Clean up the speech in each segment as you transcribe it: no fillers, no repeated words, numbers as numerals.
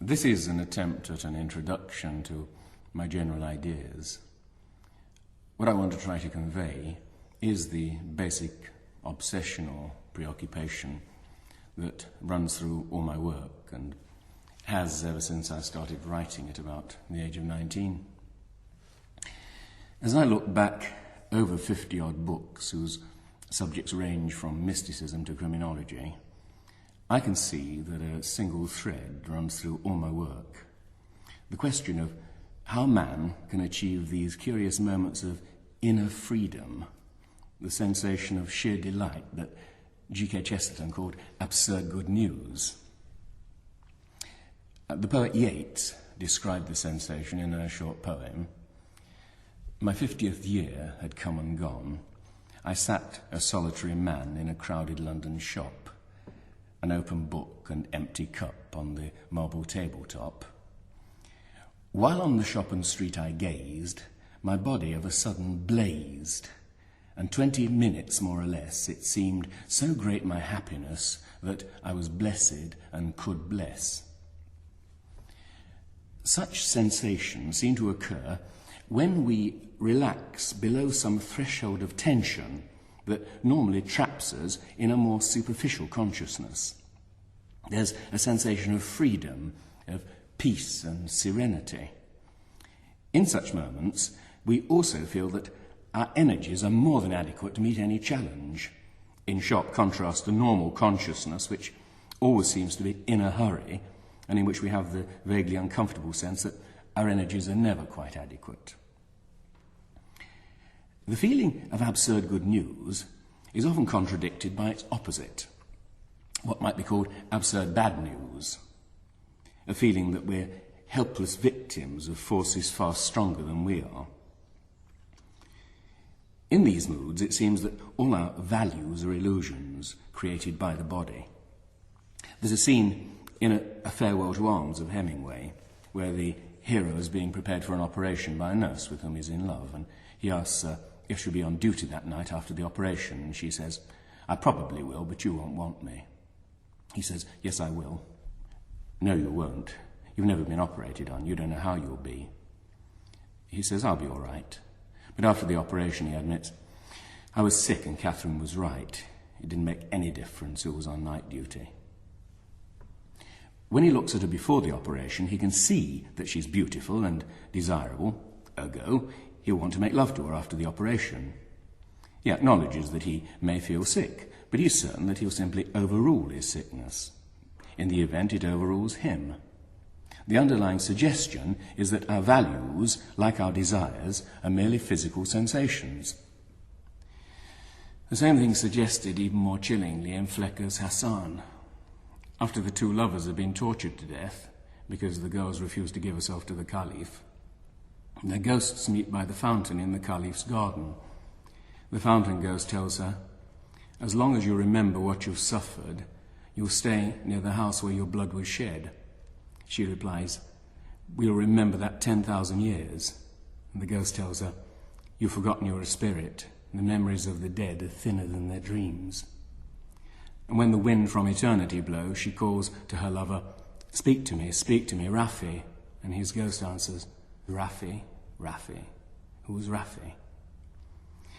This is an attempt at an introduction to my general ideas. What I want to try to convey is the basic obsession or preoccupation that runs through all my work and has ever since I started writing at about the age of 19. As I look back over 50-odd books whose subjects range from mysticism to criminology, I can see that a single thread runs through all my work. The question of how man can achieve these curious moments of inner freedom, the sensation of sheer delight that G.K. Chesterton called absurd good news. The poet Yeats described the sensation in a short poem. My 50th year had come and gone. I sat a solitary man in a crowded London shop, an open book and empty cup on the marble tabletop. While on the shop and street I gazed, my body of a sudden blazed, and 20 minutes more or less it seemed so great my happiness that I was blessed and could bless. Such sensations seem to occur when we relax below some threshold of tension that normally traps us in a more superficial consciousness. There's a sensation of freedom, of peace and serenity. In such moments, we also feel that our energies are more than adequate to meet any challenge, in sharp contrast to normal consciousness, which always seems to be in a hurry, and in which we have the vaguely uncomfortable sense that our energies are never quite adequate. The feeling of absurd good news is often contradicted by its opposite, what might be called absurd bad news, a feeling that we're helpless victims of forces far stronger than we are. In these moods, it seems that all our values are illusions created by the body. There's a scene in A Farewell to Arms of Hemingway, where the hero is being prepared for an operation by a nurse with whom he's in love, and he asks if she'll be on duty that night after the operation, and she says, "I probably will, but you won't want me." He says, "Yes, I will." "No, you won't. You've never been operated on. You don't know how you'll be." He says, "I'll be all right." But after the operation, he admits, "I was sick and Catherine was right. It didn't make any difference who was on night duty." When he looks at her before the operation, he can see that she's beautiful and desirable. Ergo, he'll want to make love to her after the operation. He acknowledges that he may feel sick, but he's certain that he'll simply overrule his sickness. In the event, it overrules him. The underlying suggestion is that our values, like our desires, are merely physical sensations. The same thing suggested even more chillingly in Flecker's Hassan. After the two lovers had been tortured to death because the girls refused to give herself to the Caliph, their ghosts meet by the fountain in the Caliph's garden. The fountain ghost tells her, "As long as you remember what you've suffered, you'll stay near the house where your blood was shed." She replies, "We'll remember that 10,000 years. And the ghost tells her, "You've forgotten you're a spirit. The memories of the dead are thinner than their dreams." And when the wind from eternity blows, she calls to her lover, speak to me, Rafi." And his ghost answers, "Rafi, Rafi. Who's Rafi?"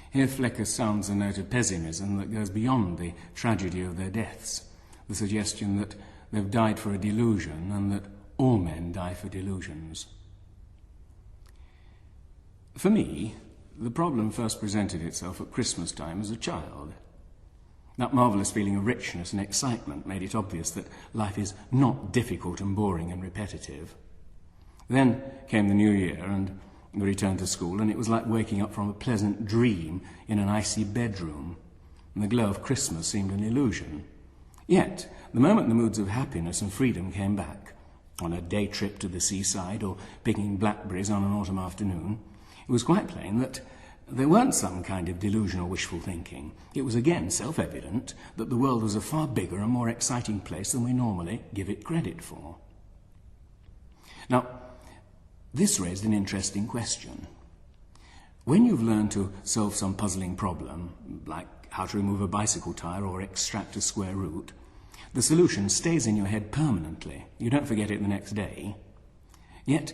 Here Flecker sounds a note of pessimism that goes beyond the tragedy of their deaths, the suggestion that they've died for a delusion and that all men die for delusions. For me, the problem first presented itself at Christmas time as a child. That marvellous feeling of richness and excitement made it obvious that life is not difficult and boring and repetitive. Then came the new year and the return to school, and it was like waking up from a pleasant dream in an icy bedroom, and the glow of Christmas seemed an illusion. Yet, the moment the moods of happiness and freedom came back, on a day trip to the seaside or picking blackberries on an autumn afternoon, it was quite plain that there weren't some kind of delusion or wishful thinking. It was again self-evident that the world was a far bigger and more exciting place than we normally give it credit for. Now, this raised an interesting question. When you've learned to solve some puzzling problem, like how to remove a bicycle tyre or extract a square root, The solution stays in your head permanently. You don't forget it the next day. Yet,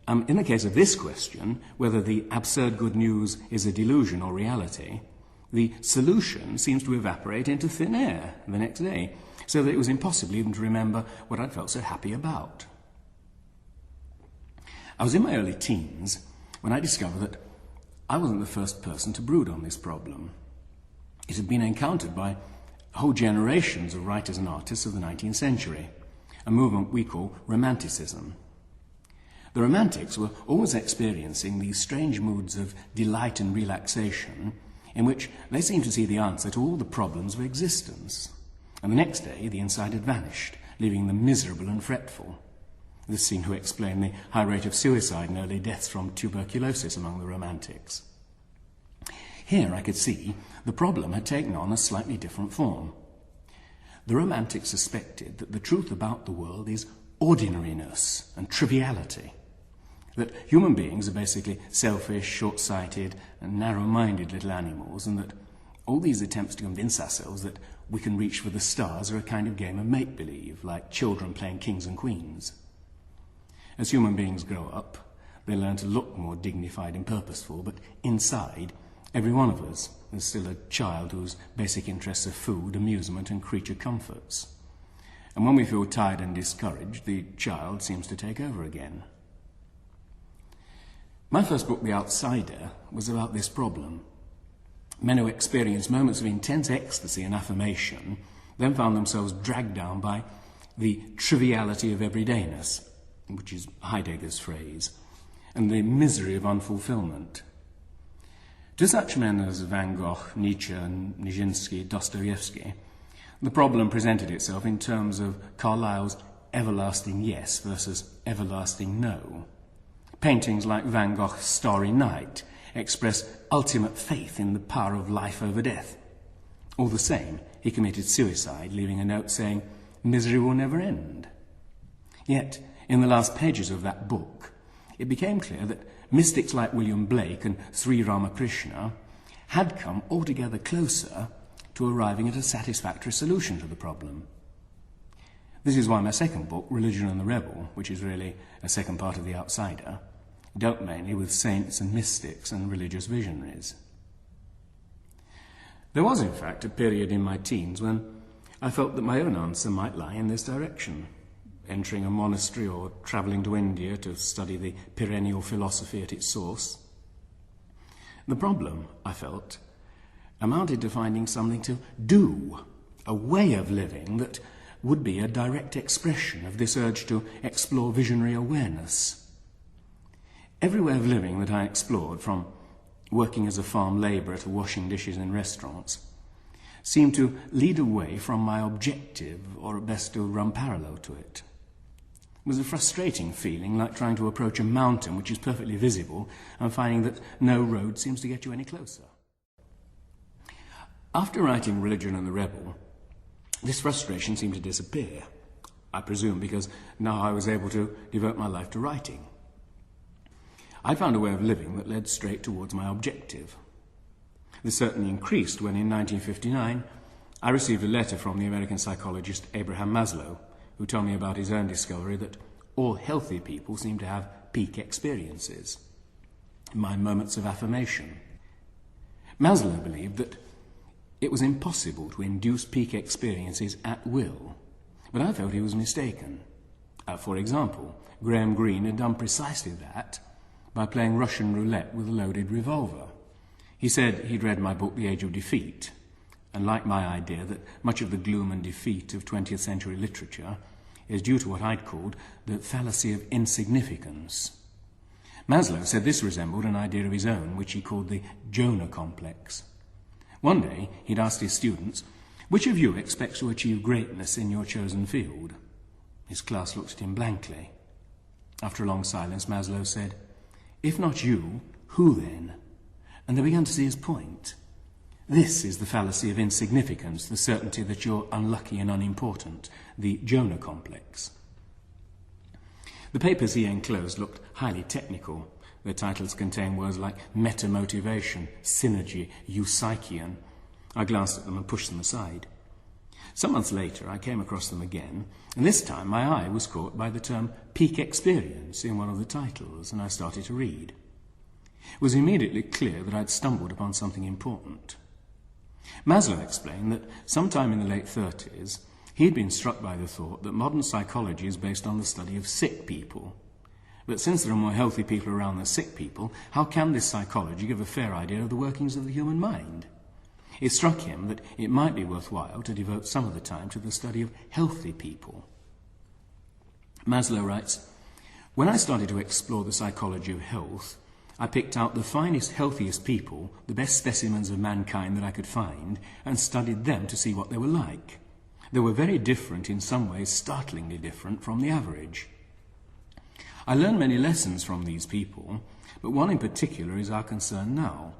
in the case of this question, whether the absurd good news is a delusion or reality, the solution seems to evaporate into thin air the next day, so that it was impossible even to remember what I'd felt so happy about. I was in my early teens when I discovered that I wasn't the first person to brood on this problem. It had been encountered by whole generations of writers and artists of the 19th century, a movement we call Romanticism. The Romantics were always experiencing these strange moods of delight and relaxation in which they seemed to see the answer to all the problems of existence, and the next day the insight had vanished, leaving them miserable and fretful. This seemed to explain the high rate of suicide and early deaths from tuberculosis among the Romantics. Here I could see the problem had taken on a slightly different form. The Romantics suspected that the truth about the world is ordinariness and triviality, that human beings are basically selfish, short-sighted and narrow-minded little animals, and that all these attempts to convince ourselves that we can reach for the stars are a kind of game of make-believe, like children playing kings and queens. As human beings grow up, they learn to look more dignified and purposeful, but inside, every one of us is still a child whose basic interests are food, amusement, and creature comforts. And when we feel tired and discouraged, the child seems to take over again. My first book, The Outsider, was about this problem. Men who experienced moments of intense ecstasy and affirmation then found themselves dragged down by the triviality of everydayness, which is Heidegger's phrase, and the misery of unfulfillment. To such men as Van Gogh, Nietzsche, and Nijinsky, Dostoyevsky, the problem presented itself in terms of Carlyle's everlasting yes versus everlasting no. Paintings like Van Gogh's Starry Night express ultimate faith in the power of life over death. All the same, he committed suicide, leaving a note saying, "Misery will never end." Yet, in the last pages of that book, it became clear that mystics like William Blake and Sri Ramakrishna had come altogether closer to arriving at a satisfactory solution to the problem. This is why my second book, Religion and the Rebel, which is really a second part of The Outsider, dealt mainly with saints and mystics and religious visionaries. There was, in fact, a period in my teens when I felt that my own answer might lie in this direction, entering a monastery or travelling to India to study the perennial philosophy at its source. The problem, I felt, amounted to finding something to do, a way of living that would be a direct expression of this urge to explore visionary awareness. Every way of living that I explored, from working as a farm labourer to washing dishes in restaurants, seemed to lead away from my objective, or at best to run parallel to it. It was a frustrating feeling, like trying to approach a mountain which is perfectly visible and finding that no road seems to get you any closer. After writing Religion and the Rebel, this frustration seemed to disappear, I presume because now I was able to devote my life to writing. I found a way of living that led straight towards my objective. This certainly increased when in 1959 I received a letter from the American psychologist Abraham Maslow, who told me about his own discovery that all healthy people seem to have peak experiences, my moments of affirmation. Maslow believed that it was impossible to induce peak experiences at will, but I felt he was mistaken. For example, Graham Greene had done precisely that by playing Russian roulette with a loaded revolver. He said he'd read my book, The Age of Defeat, and liked my idea that much of the gloom and defeat of 20th century literature is due to what I'd called the fallacy of insignificance. Maslow said this resembled an idea of his own, which he called the Jonah complex. One day he'd asked his students, "Which of you expects to achieve greatness in your chosen field?" His class looked at him blankly. After a long silence, Maslow said, "If not you, who then?" And they began to see his point. This is the fallacy of insignificance, the certainty that you're unlucky and unimportant, the Jonah complex. The papers he enclosed looked highly technical. Their titles contained words like meta-motivation, synergy, eusychion. I glanced at them and pushed them aside. Some months later, I came across them again, and this time my eye was caught by the term peak experience in one of the titles, and I started to read. It was immediately clear that I'd stumbled upon something important. Maslow explained that sometime in the late 30s, he'd been struck by the thought that modern psychology is based on the study of sick people. But since there are more healthy people around than sick people, how can this psychology give a fair idea of the workings of the human mind? It struck him that it might be worthwhile to devote some of the time to the study of healthy people. Maslow writes, "When I started to explore the psychology of health, I picked out the finest, healthiest people, the best specimens of mankind that I could find, and studied them to see what they were like. They were very different, in some ways startlingly different, from the average. I learned many lessons from these people, but one in particular is our concern now.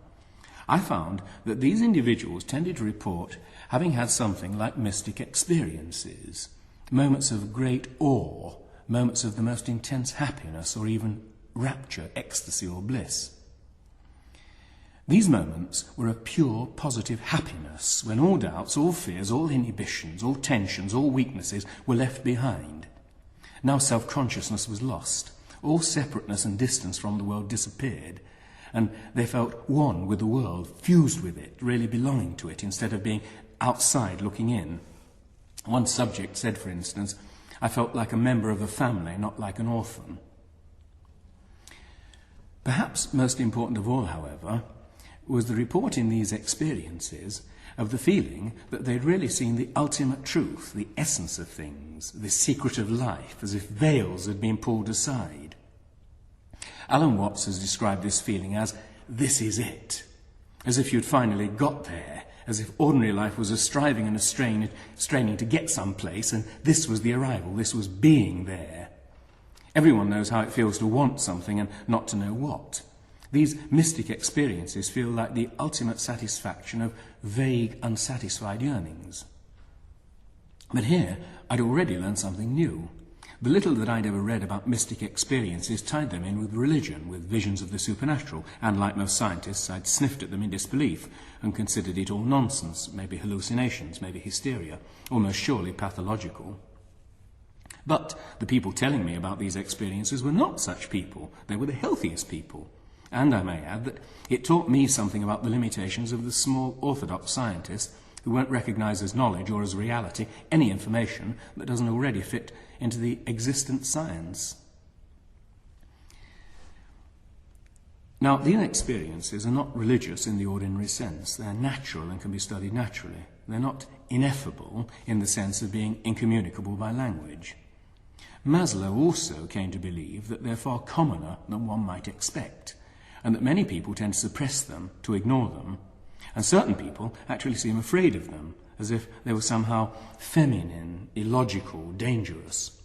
I found that these individuals tended to report having had something like mystic experiences, moments of great awe, moments of the most intense happiness, or even rapture, ecstasy, or bliss. These moments were of pure positive happiness, when all doubts, all fears, all inhibitions, all tensions, all weaknesses were left behind. Now self-consciousness was lost. All separateness and distance from the world disappeared, and they felt one with the world, fused with it, really belonging to it, instead of being outside looking in. One subject said, for instance, I felt like a member of a family, not like an orphan." Perhaps most important of all, however, was the report in these experiences of the feeling that they'd really seen the ultimate truth, the essence of things, the secret of life, as if veils had been pulled aside. Alan Watts has described this feeling as, "This is it," as if you'd finally got there, as if ordinary life was a striving and a straining to get someplace, and this was the arrival, this was being there. Everyone knows how it feels to want something and not to know what. These mystic experiences feel like the ultimate satisfaction of vague, unsatisfied yearnings. But here, I'd already learned something new. The little that I'd ever read about mystic experiences tied them in with religion, with visions of the supernatural, and like most scientists, I'd sniffed at them in disbelief and considered it all nonsense, maybe hallucinations, maybe hysteria, almost surely pathological. But the people telling me about these experiences were not such people. They were the healthiest people. And I may add that it taught me something about the limitations of the small orthodox scientists who won't recognize as knowledge or as reality any information that doesn't already fit into the existent science. Now, these experiences are not religious in the ordinary sense. They're natural and can be studied naturally. They're not ineffable in the sense of being incommunicable by language. Maslow also came to believe that they're far commoner than one might expect, and that many people tend to suppress them, to ignore them, and certain people actually seem afraid of them, as if they were somehow feminine, illogical, dangerous.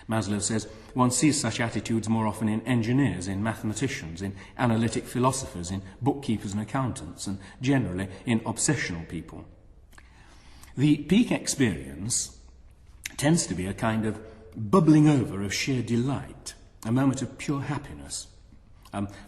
Maslow says one sees such attitudes more often in engineers, in mathematicians, in analytic philosophers, in bookkeepers and accountants, and generally in obsessional people. The peak experience tends to be a kind of bubbling over of sheer delight, a moment of pure happiness.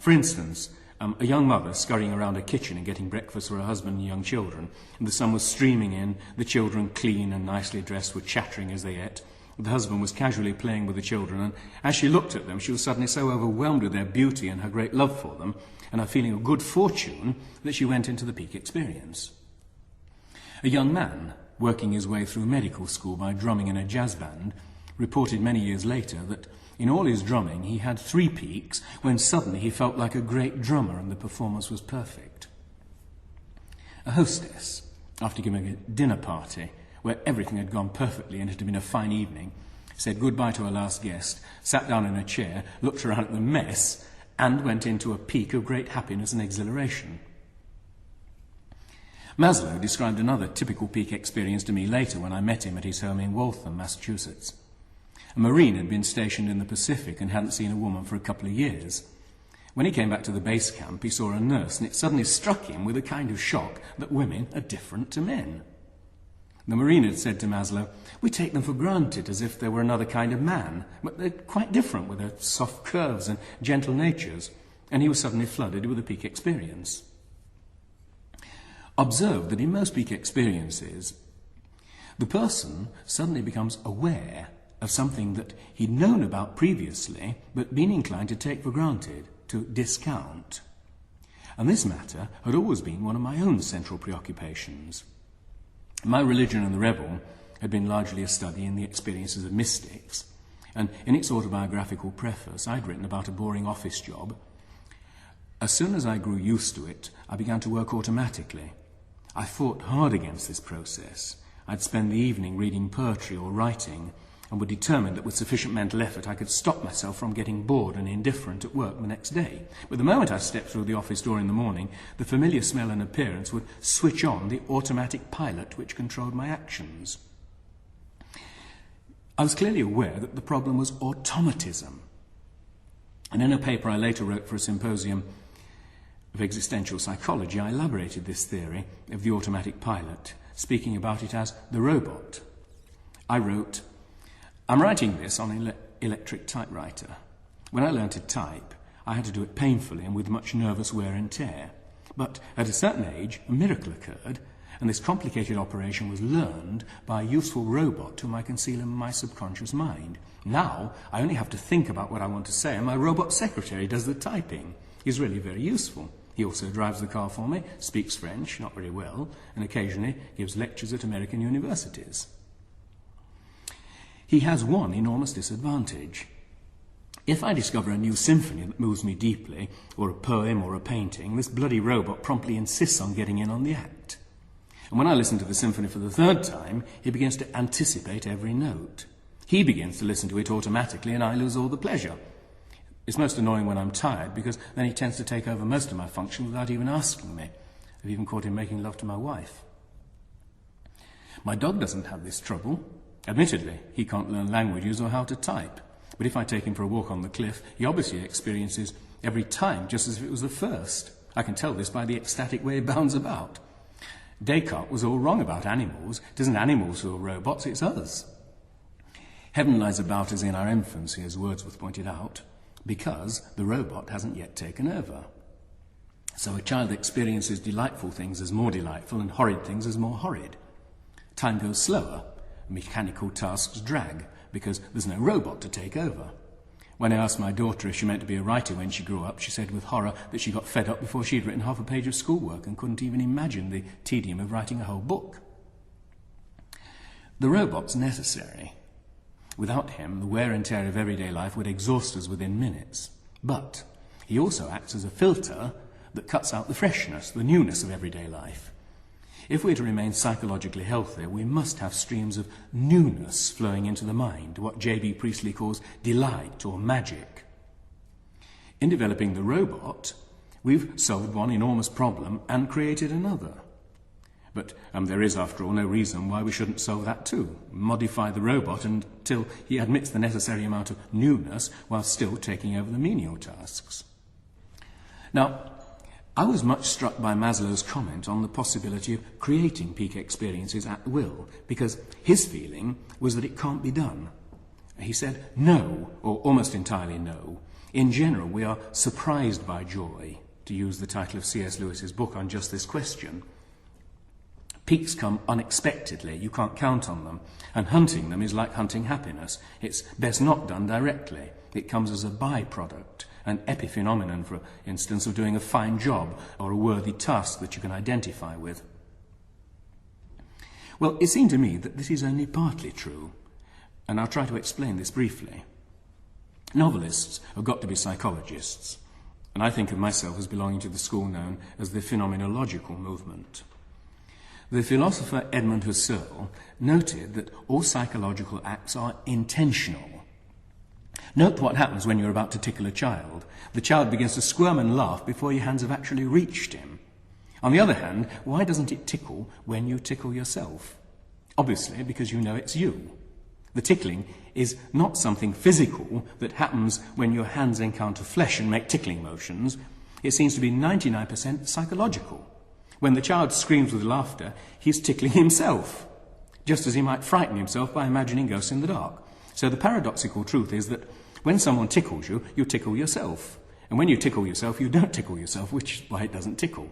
For instance, a young mother scurrying around her kitchen and getting breakfast for her husband and young children, and the sun was streaming in, the children, clean and nicely dressed, were chattering as they ate. The husband was casually playing with the children, and as she looked at them, she was suddenly so overwhelmed with their beauty and her great love for them, and her feeling of good fortune, that she went into the peak experience. A young man, working his way through medical school by drumming in a jazz band, reported many years later that in all his drumming he had 3 peaks when suddenly he felt like a great drummer and the performance was perfect. A hostess, after giving a dinner party where everything had gone perfectly and it had been a fine evening, said goodbye to her last guest, sat down in a chair, looked around at the mess, and went into a peak of great happiness and exhilaration. Maslow described another typical peak experience to me later when I met him at his home in Waltham, Massachusetts. A Marine had been stationed in the Pacific and hadn't seen a woman for a couple of years. When he came back to the base camp, he saw a nurse, and it suddenly struck him with a kind of shock that women are different to men. The Marine had said to Maslow, "We take them for granted as if they were another kind of man, but they're quite different with their soft curves and gentle natures," and he was suddenly flooded with a peak experience. Observe that in most peak experiences, The person suddenly becomes aware of something that he'd known about previously, but been inclined to take for granted, to discount. And this matter had always been one of my own central preoccupations. My Religion and the Rebel had been largely a study in the experiences of mystics, and in its autobiographical preface I'd written about a boring office job. As soon as I grew used to it, I began to work automatically. I fought hard against this process. I'd spend the evening reading poetry or writing, and were determined that with sufficient mental effort I could stop myself from getting bored and indifferent at work the next day. But the moment I stepped through the office door in the morning, the familiar smell and appearance would switch on the automatic pilot which controlled my actions. I was clearly aware that the problem was automatism. And in a paper I later wrote for a symposium of existential psychology, I elaborated this theory of the automatic pilot, speaking about it as the robot. I wrote, "I'm writing this on an electric typewriter. When I learned to type, I had to do it painfully and with much nervous wear and tear. But at a certain age, a miracle occurred, and this complicated operation was learned by a useful robot whom I conceal in my subconscious mind. Now, I only have to think about what I want to say, and my robot secretary does the typing. He's really very useful. He also drives the car for me, speaks French, not very well, and occasionally gives lectures at American universities. He has one enormous disadvantage. If I discover a new symphony that moves me deeply, or a poem or a painting, this bloody robot promptly insists on getting in on the act. And when I listen to the symphony for the third time, he begins to anticipate every note. He begins to listen to it automatically, and I lose all the pleasure. It's most annoying when I'm tired, because then he tends to take over most of my functions without even asking me. I've even caught him making love to my wife. My dog doesn't have this trouble. Admittedly, he can't learn languages or how to type. But if I take him for a walk on the cliff, he obviously experiences every time just as if it was the first. I can tell this by the ecstatic way he bounds about. Descartes was all wrong about animals. It isn't animals who are robots, it's us. Heaven lies about us in our infancy, as Wordsworth pointed out, because the robot hasn't yet taken over. So a child experiences delightful things as more delightful and horrid things as more horrid. Time goes slower, mechanical tasks drag, because there's no robot to take over. When I asked my daughter if she meant to be a writer when she grew up, she said with horror that she got fed up before she'd written half a page of schoolwork and couldn't even imagine the tedium of writing a whole book. The robot's necessary. Without him, the wear and tear of everyday life would exhaust us within minutes. But he also acts as a filter that cuts out the freshness, the newness of everyday life. If we're to remain psychologically healthy, we must have streams of newness flowing into the mind, what J.B. Priestley calls delight or magic. In developing the robot, we've solved one enormous problem and created another. But there is, after all, no reason why we shouldn't solve that too. Modify the robot until he admits the necessary amount of newness while still taking over the menial tasks. Now, I was much struck by Maslow's comment on the possibility of creating peak experiences at will, because his feeling was that it can't be done. He said no, or almost entirely no. In general, we are surprised by joy, to use the title of C.S. Lewis's book on just this question. Peaks come unexpectedly, you can't count on them, and hunting them is like hunting happiness. It's best not done directly. It comes as a byproduct, an epiphenomenon, for instance, of doing a fine job or a worthy task that you can identify with. Well, it seemed to me that this is only partly true, and I'll try to explain this briefly. Novelists have got to be psychologists, and I think of myself as belonging to the school known as the phenomenological movement. The philosopher Edmund Husserl noted that all psychological acts are intentional. Note what happens when you're about to tickle a child. The child begins to squirm and laugh before your hands have actually reached him. On the other hand, why doesn't it tickle when you tickle yourself? Obviously, because you know it's you. The tickling is not something physical that happens when your hands encounter flesh and make tickling motions. It seems to be 99% psychological. When the child screams with laughter, he's tickling himself, just as he might frighten himself by imagining ghosts in the dark. So the paradoxical truth is that when someone tickles you, you tickle yourself. And when you tickle yourself, you don't tickle yourself, which is why it doesn't tickle.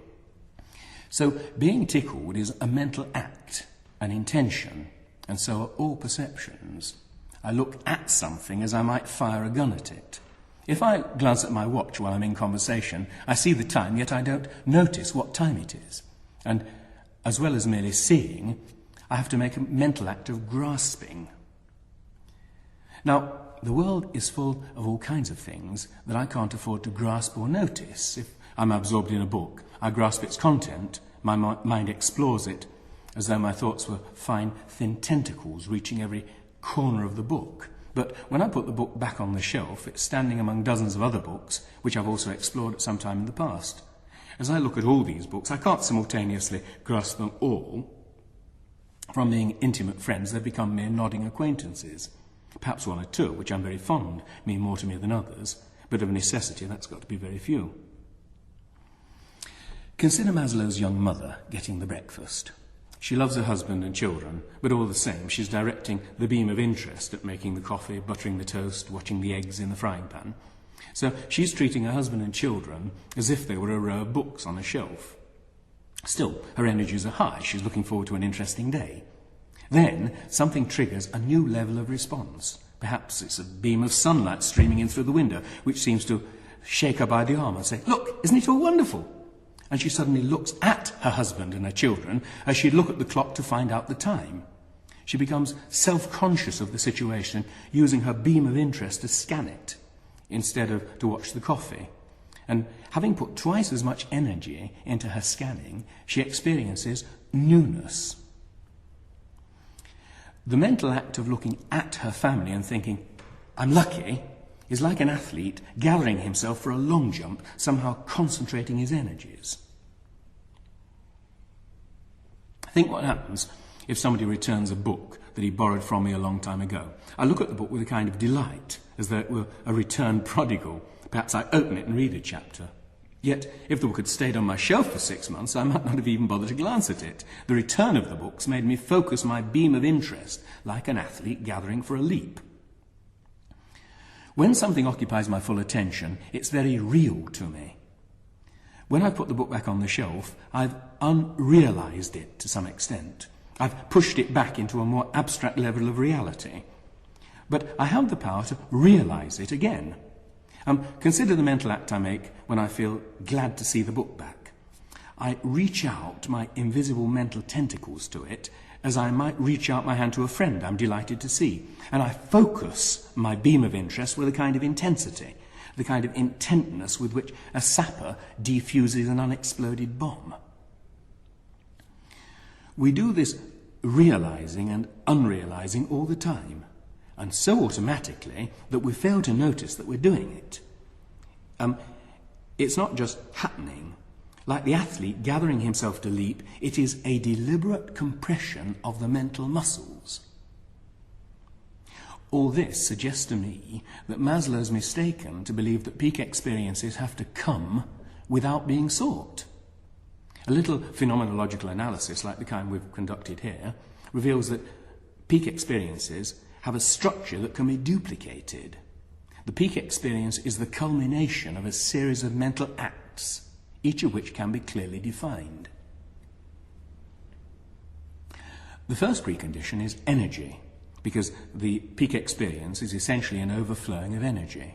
So being tickled is a mental act, an intention. and so are all perceptions. I look at something as I might fire a gun at it. If I glance at my watch while I'm in conversation, I see the time, yet I don't notice what time it is. And as well as merely seeing, I have to make a mental act of grasping. Now, the world is full of all kinds of things that I can't afford to grasp or notice. If I'm absorbed in a book, I grasp its content, my mind explores it, as though my thoughts were fine, thin tentacles reaching every corner of the book. But when I put the book back on the shelf, it's standing among dozens of other books, which I've also explored at some time in the past. As I look at all these books, I can't simultaneously grasp them all. From being intimate friends, they've become mere nodding acquaintances. Perhaps one or two, which I'm very fond, mean more to me than others, but of necessity that's got to be very few. Consider Maslow's young mother getting the breakfast. She loves her husband and children, but all the same she's directing the beam of interest at making the coffee, buttering the toast, watching the eggs in the frying pan. So she's treating her husband and children as if they were a row of books on a shelf. Still, her energies are high. She's looking forward to an interesting day. Then something triggers a new level of response. Perhaps it's a beam of sunlight streaming in through the window, which seems to shake her by the arm and say, "Look, isn't it all wonderful?" And she suddenly looks at her husband and her children as she'd look at the clock to find out the time. She becomes self-conscious of the situation, using her beam of interest to scan it, instead of to watch the coffee. And having put twice as much energy into her scanning, she experiences newness. The mental act of looking at her family and thinking, "I'm lucky," is like an athlete gathering himself for a long jump, somehow concentrating his energies. Think what happens if somebody returns a book that he borrowed from me a long time ago. I look at the book with a kind of delight, as though it were a returned prodigal. Perhaps I open it and read a chapter. Yet, if the book had stayed on my shelf for 6 months, I might not have even bothered to glance at it. The return of the books made me focus my beam of interest, like an athlete gathering for a leap. When something occupies my full attention, it's very real to me. When I put the book back on the shelf, I've unrealized it to some extent. I've pushed it back into a more abstract level of reality. But I have the power to realize it again. Consider the mental act I make when I feel glad to see the book back. I reach out my invisible mental tentacles to it as I might reach out my hand to a friend I'm delighted to see. And I focus my beam of interest with a kind of intensity, the kind of intentness with which a sapper defuses an unexploded bomb. We do this realizing and unrealizing all the time, and so automatically that we fail to notice that we're doing it. It's not just happening. Like the athlete gathering himself to leap, it is a deliberate compression of the mental muscles. All this suggests to me that Maslow's mistaken to believe that peak experiences have to come without being sought. A little phenomenological analysis, like the kind we've conducted here, reveals that peak experiences have a structure that can be duplicated. The peak experience is the culmination of a series of mental acts, each of which can be clearly defined. The first precondition is energy, because the peak experience is essentially an overflowing of energy.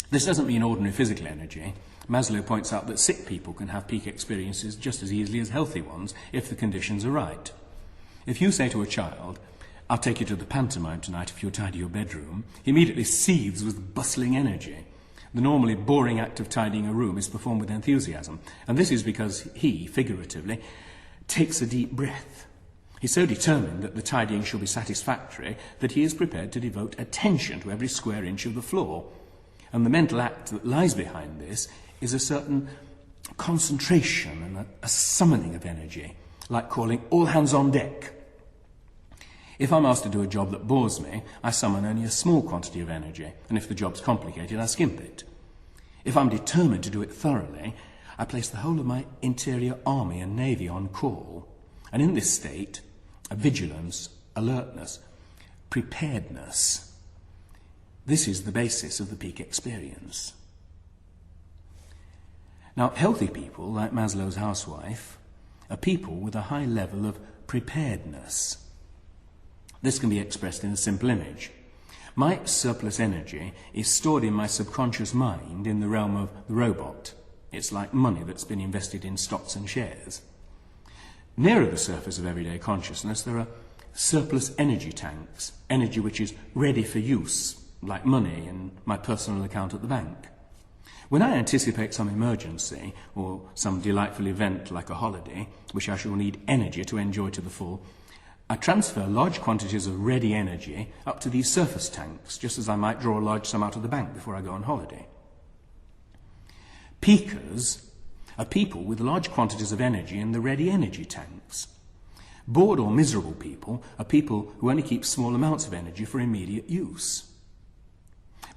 This doesn't mean ordinary physical energy. Maslow points out that sick people can have peak experiences just as easily as healthy ones if the conditions are right. If you say to a child, "I'll take you to the pantomime tonight if you'll tidy your bedroom," he immediately seethes with bustling energy. The normally boring act of tidying a room is performed with enthusiasm, and this is because he, figuratively, takes a deep breath. He's so determined that the tidying shall be satisfactory that he is prepared to devote attention to every square inch of the floor. And the mental act that lies behind this is a certain concentration and a summoning of energy, like calling all hands on deck. If I'm asked to do a job that bores me, I summon only a small quantity of energy, and if the job's complicated, I skimp it. If I'm determined to do it thoroughly, I place the whole of my interior army and navy on call. And in this state, vigilance, alertness, preparedness, this is the basis of the peak experience. Now, healthy people, like Maslow's housewife, are people with a high level of preparedness. This can be expressed in a simple image. My surplus energy is stored in my subconscious mind in the realm of the robot. It's like money that's been invested in stocks and shares. Nearer the surface of everyday consciousness, there are surplus energy tanks, energy which is ready for use, like money in my personal account at the bank. When I anticipate some emergency or some delightful event like a holiday, which I shall need energy to enjoy to the full, I transfer large quantities of ready energy up to these surface tanks, just as I might draw a large sum out of the bank before I go on holiday. Peakers are people with large quantities of energy in the ready energy tanks. Bored or miserable people are people who only keep small amounts of energy for immediate use.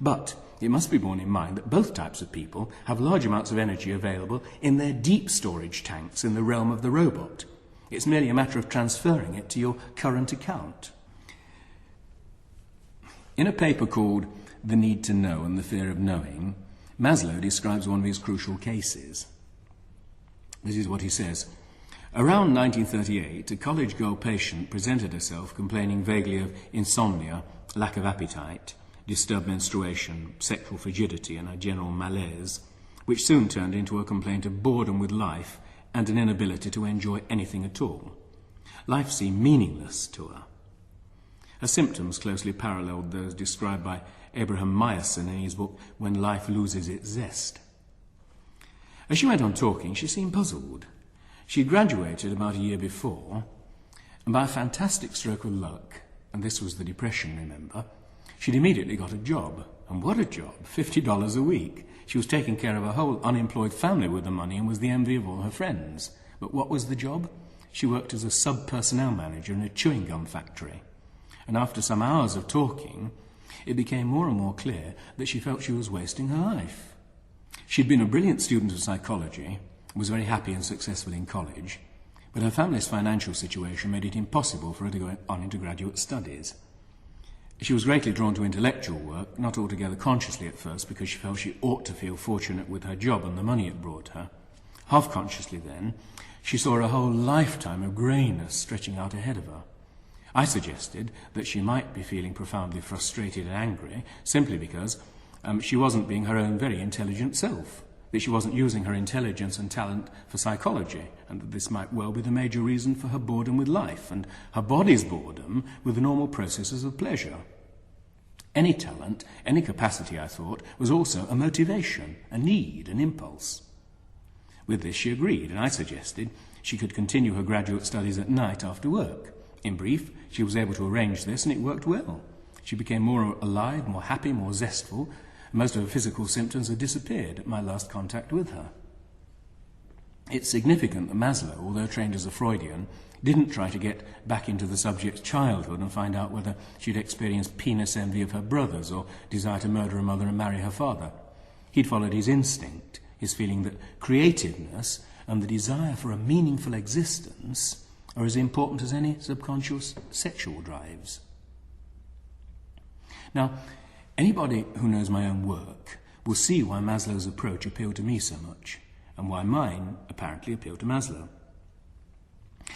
But it must be borne in mind that both types of people have large amounts of energy available in their deep storage tanks in the realm of the robot. It's merely a matter of transferring it to your current account. In a paper called The Need to Know and the Fear of Knowing, Maslow describes one of his crucial cases. This is what he says. Around 1938, a college girl patient presented herself complaining vaguely of insomnia, lack of appetite, disturbed menstruation, sexual frigidity, and a general malaise, which soon turned into a complaint of boredom with life and an inability to enjoy anything at all. Life seemed meaningless to her. Her symptoms closely paralleled those described by Abraham Myerson in his book When Life Loses Its Zest. As she went on talking, she seemed puzzled. She had graduated about a year before, and by a fantastic stroke of luck, and this was the depression, remember, she'd immediately got a job. And what a job! $50 a week. She was taking care of a whole unemployed family with the money and was the envy of all her friends. But what was the job? She worked as a sub-personnel manager in a chewing gum factory. And after some hours of talking, it became more and more clear that she felt she was wasting her life. She'd been a brilliant student of psychology, was very happy and successful in college, but her family's financial situation made it impossible for her to go on into graduate studies. She was greatly drawn to intellectual work, not altogether consciously at first, because she felt she ought to feel fortunate with her job and the money it brought her. Half-consciously then, she saw a whole lifetime of greyness stretching out ahead of her. I suggested that she might be feeling profoundly frustrated and angry simply because she wasn't being her own very intelligent self, that she wasn't using her intelligence and talent for psychology, and that this might well be the major reason for her boredom with life and her body's boredom with the normal processes of pleasure. Any talent, any capacity, I thought, was also a motivation, a need, an impulse. With this she agreed, and I suggested she could continue her graduate studies at night after work. In brief, she was able to arrange this, and it worked well. She became more alive, more happy, more zestful. Most of her physical symptoms had disappeared at my last contact with her. It's significant that Maslow, although trained as a Freudian, didn't try to get back into the subject's childhood and find out whether she'd experienced penis envy of her brothers or desire to murder her mother and marry her father. He'd followed his instinct, his feeling that creativeness and the desire for a meaningful existence are as important as any subconscious sexual drives. Now, anybody who knows my own work will see why Maslow's approach appealed to me so much, and why mine apparently appealed to Maslow.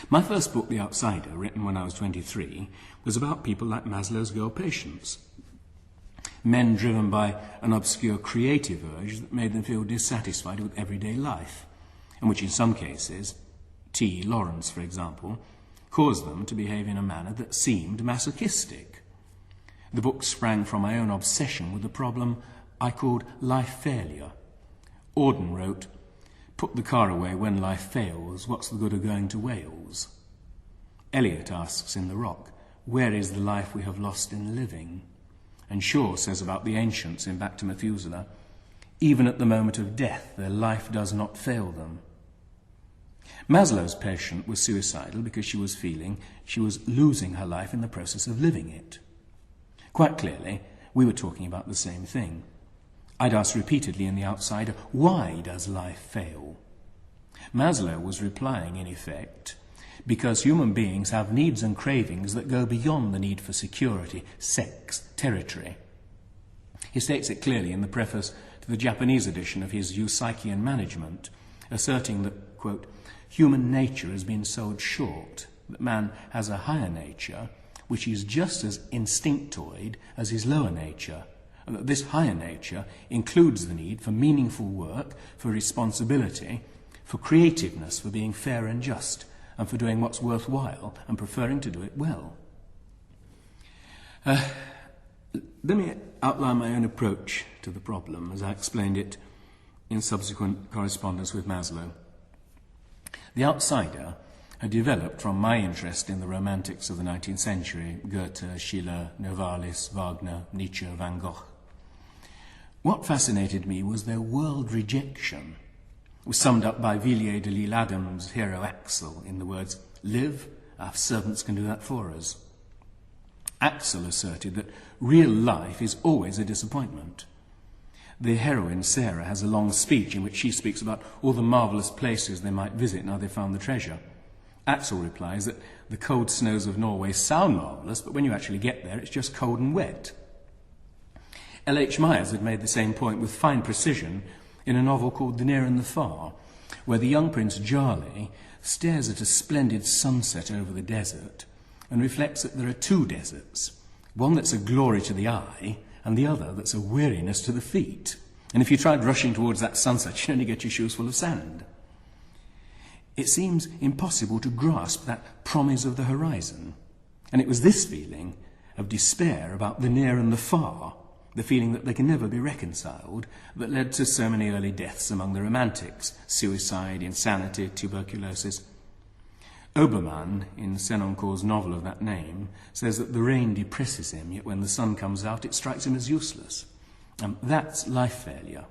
My first book, The Outsider, written when I was 23, was about people like Maslow's girl patients. Men driven by an obscure creative urge that made them feel dissatisfied with everyday life, and which in some cases, T. Lawrence, for example, caused them to behave in a manner that seemed masochistic. The book sprang from my own obsession with the problem I called life failure. Auden wrote, "Put the car away when life fails, what's the good of going to Wales?" Eliot asks in The Rock, "Where is the life we have lost in living?" And Shaw says about the ancients in Back to Methuselah, "Even at the moment of death, their life does not fail them." Maslow's patient was suicidal because she was feeling she was losing her life in the process of living it. Quite clearly, we were talking about the same thing. I'd asked repeatedly in The Outsider, why does life fail? Maslow was replying, in effect, because human beings have needs and cravings that go beyond the need for security, sex, territory. He states it clearly in the preface to the Japanese edition of his Psyche Management, asserting that, quote, "Human nature has been sold short, that man has a higher nature, which is just as instinctoid as his lower nature, and that this higher nature includes the need for meaningful work, for responsibility, for creativeness, for being fair and just, and for doing what's worthwhile and preferring to do it well. Let me outline my own approach to the problem as I explained it in subsequent correspondence with Maslow. The Outsider had developed from my interest in the romantics of the 19th century, Goethe, Schiller, Novalis, Wagner, Nietzsche, Van Gogh. What fascinated me was their world rejection. It was summed up by Villiers de l'Isle Adams' hero Axel in the words, "Live, our servants can do that for us." Axel asserted that real life is always a disappointment. The heroine, Sarah, has a long speech in which she speaks about all the marvellous places they might visit and how they found the treasure. Axel replies that the cold snows of Norway sound marvellous, but when you actually get there, it's just cold and wet. L.H. Myers had made the same point with fine precision in a novel called The Near and the Far, where the young Prince Jarley stares at a splendid sunset over the desert and reflects that there are two deserts, one that's a glory to the eye and the other that's a weariness to the feet. And if you tried rushing towards that sunset, you'd only get your shoes full of sand. It seems impossible to grasp that promise of the horizon. And it was this feeling of despair about the near and the far, the feeling that they can never be reconciled, that led to so many early deaths among the romantics: suicide, insanity, tuberculosis. Obermann, in Senancour's novel of that name, says that the rain depresses him, yet when the sun comes out it strikes him as useless. That's life failure.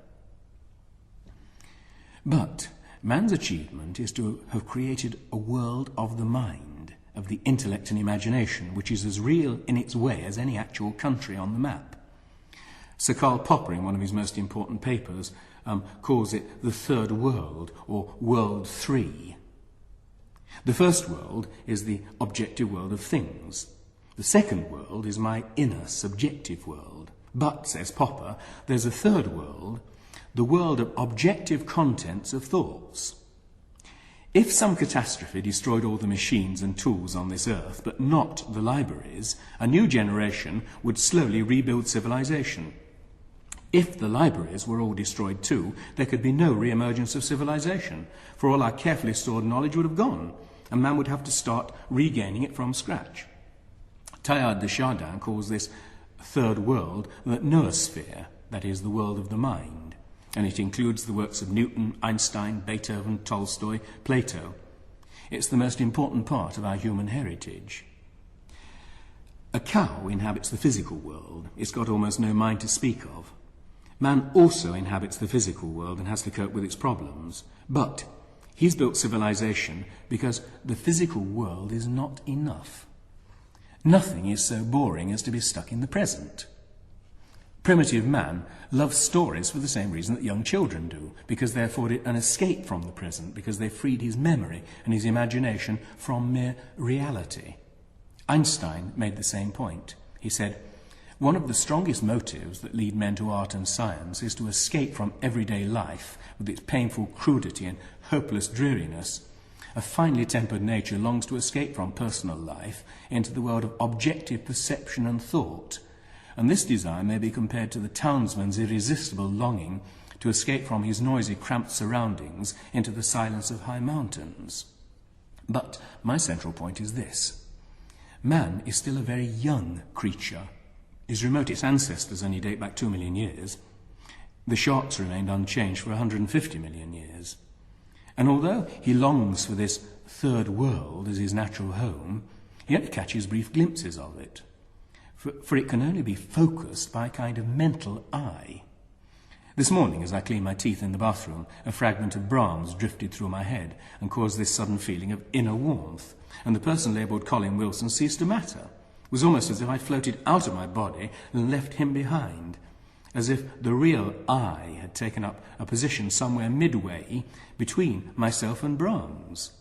But man's achievement is to have created a world of the mind, of the intellect and imagination, which is as real in its way as any actual country on the map. Sir Karl Popper, in one of his most important papers, calls it the third world, or world 3. The first world is the objective world of things. The second world is my inner, subjective world. But, says Popper, there's a third world, the world of objective contents of thoughts. If some catastrophe destroyed all the machines and tools on this earth, but not the libraries, a new generation would slowly rebuild civilization. If the libraries were all destroyed too, there could be no re-emergence of civilization, for all our carefully stored knowledge would have gone, and man would have to start regaining it from scratch. Teilhard de Chardin calls this third world the noosphere, that is, the world of the mind, and it includes the works of Newton, Einstein, Beethoven, Tolstoy, Plato. It's the most important part of our human heritage. A cow inhabits the physical world. It's got almost no mind to speak of. Man also inhabits the physical world and has to cope with its problems. But he's built civilization because the physical world is not enough. Nothing is so boring as to be stuck in the present. Primitive man loves stories for the same reason that young children do, because they afford it an escape from the present, because they freed his memory and his imagination from mere reality. Einstein made the same point. He said, "One of the strongest motives that lead men to art and science is to escape from everyday life with its painful crudity and hopeless dreariness. A finely tempered nature longs to escape from personal life into the world of objective perception and thought. And this desire may be compared to the townsman's irresistible longing to escape from his noisy, cramped surroundings into the silence of high mountains." But my central point is this. Man is still a very young creature. His remotest ancestors only date back 2 million years. The sharks remained unchanged for 150 million years. And although he longs for this third world as his natural home, he only catches brief glimpses of it. For it can only be focused by a kind of mental eye. This morning, as I cleaned my teeth in the bathroom, a fragment of Brahms drifted through my head and caused this sudden feeling of inner warmth, and the person labelled Colin Wilson ceased to matter. It was almost as if I'd floated out of my body and left him behind, as if the real I had taken up a position somewhere midway between myself and Brahms.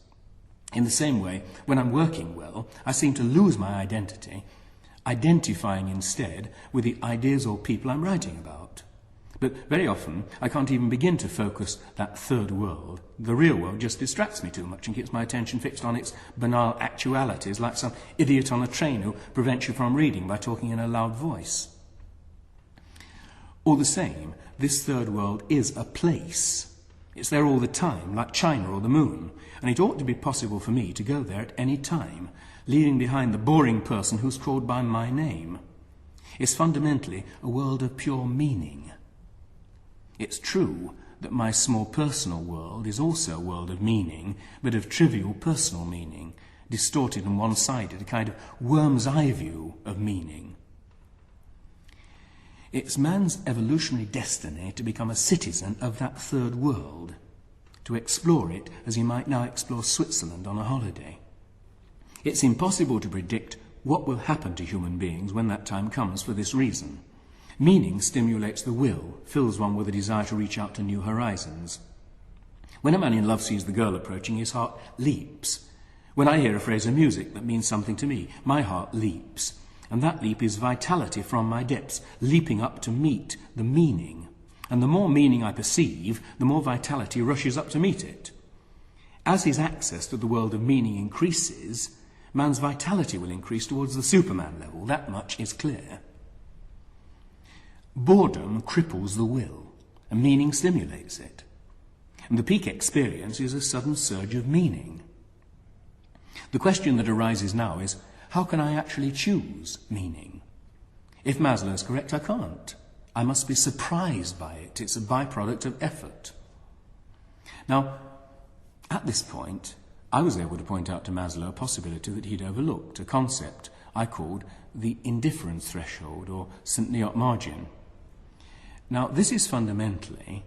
In the same way, when I'm working well, I seem to lose my identity, identifying instead with the ideas or people I'm writing about. But very often, I can't even begin to focus that third world. The real world just distracts me too much and keeps my attention fixed on its banal actualities, like some idiot on a train who prevents you from reading by talking in a loud voice. All the same, this third world is a place. It's there all the time, like China or the moon, and it ought to be possible for me to go there at any time, leaving behind the boring person who's called by my name. It's fundamentally a world of pure meaning. It's true that my small personal world is also a world of meaning, but of trivial personal meaning, distorted and one-sided, a kind of worm's eye view of meaning. It's man's evolutionary destiny to become a citizen of that third world, to explore it as he might now explore Switzerland on a holiday. It's impossible to predict what will happen to human beings when that time comes for this reason. Meaning stimulates the will, fills one with a desire to reach out to new horizons. When a man in love sees the girl approaching, his heart leaps. When I hear a phrase of music that means something to me, my heart leaps. And that leap is vitality from my depths, leaping up to meet the meaning. And the more meaning I perceive, the more vitality rushes up to meet it. As his access to the world of meaning increases, man's vitality will increase towards the Superman level. That much is clear. Boredom cripples the will, and meaning stimulates it. And the peak experience is a sudden surge of meaning. The question that arises now is, how can I actually choose meaning? If Maslow is correct, I can't. I must be surprised by it. It's a byproduct of effort. Now, at this point, I was able to point out to Maslow a possibility that he'd overlooked, a concept I called the indifference threshold, or St. Neot margin. Now, this is fundamentally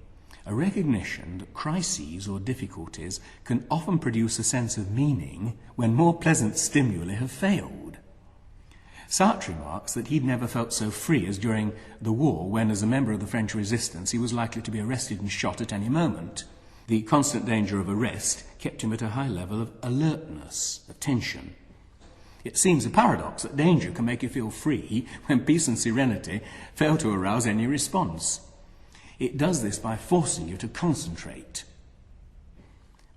a recognition that crises or difficulties can often produce a sense of meaning when more pleasant stimuli have failed. Sartre remarks that he'd never felt so free as during the war when, as a member of the French resistance, he was likely to be arrested and shot at any moment. The constant danger of arrest kept him at a high level of alertness, of tension. It seems a paradox that danger can make you feel free when peace and serenity fail to arouse any response. It does this by forcing you to concentrate.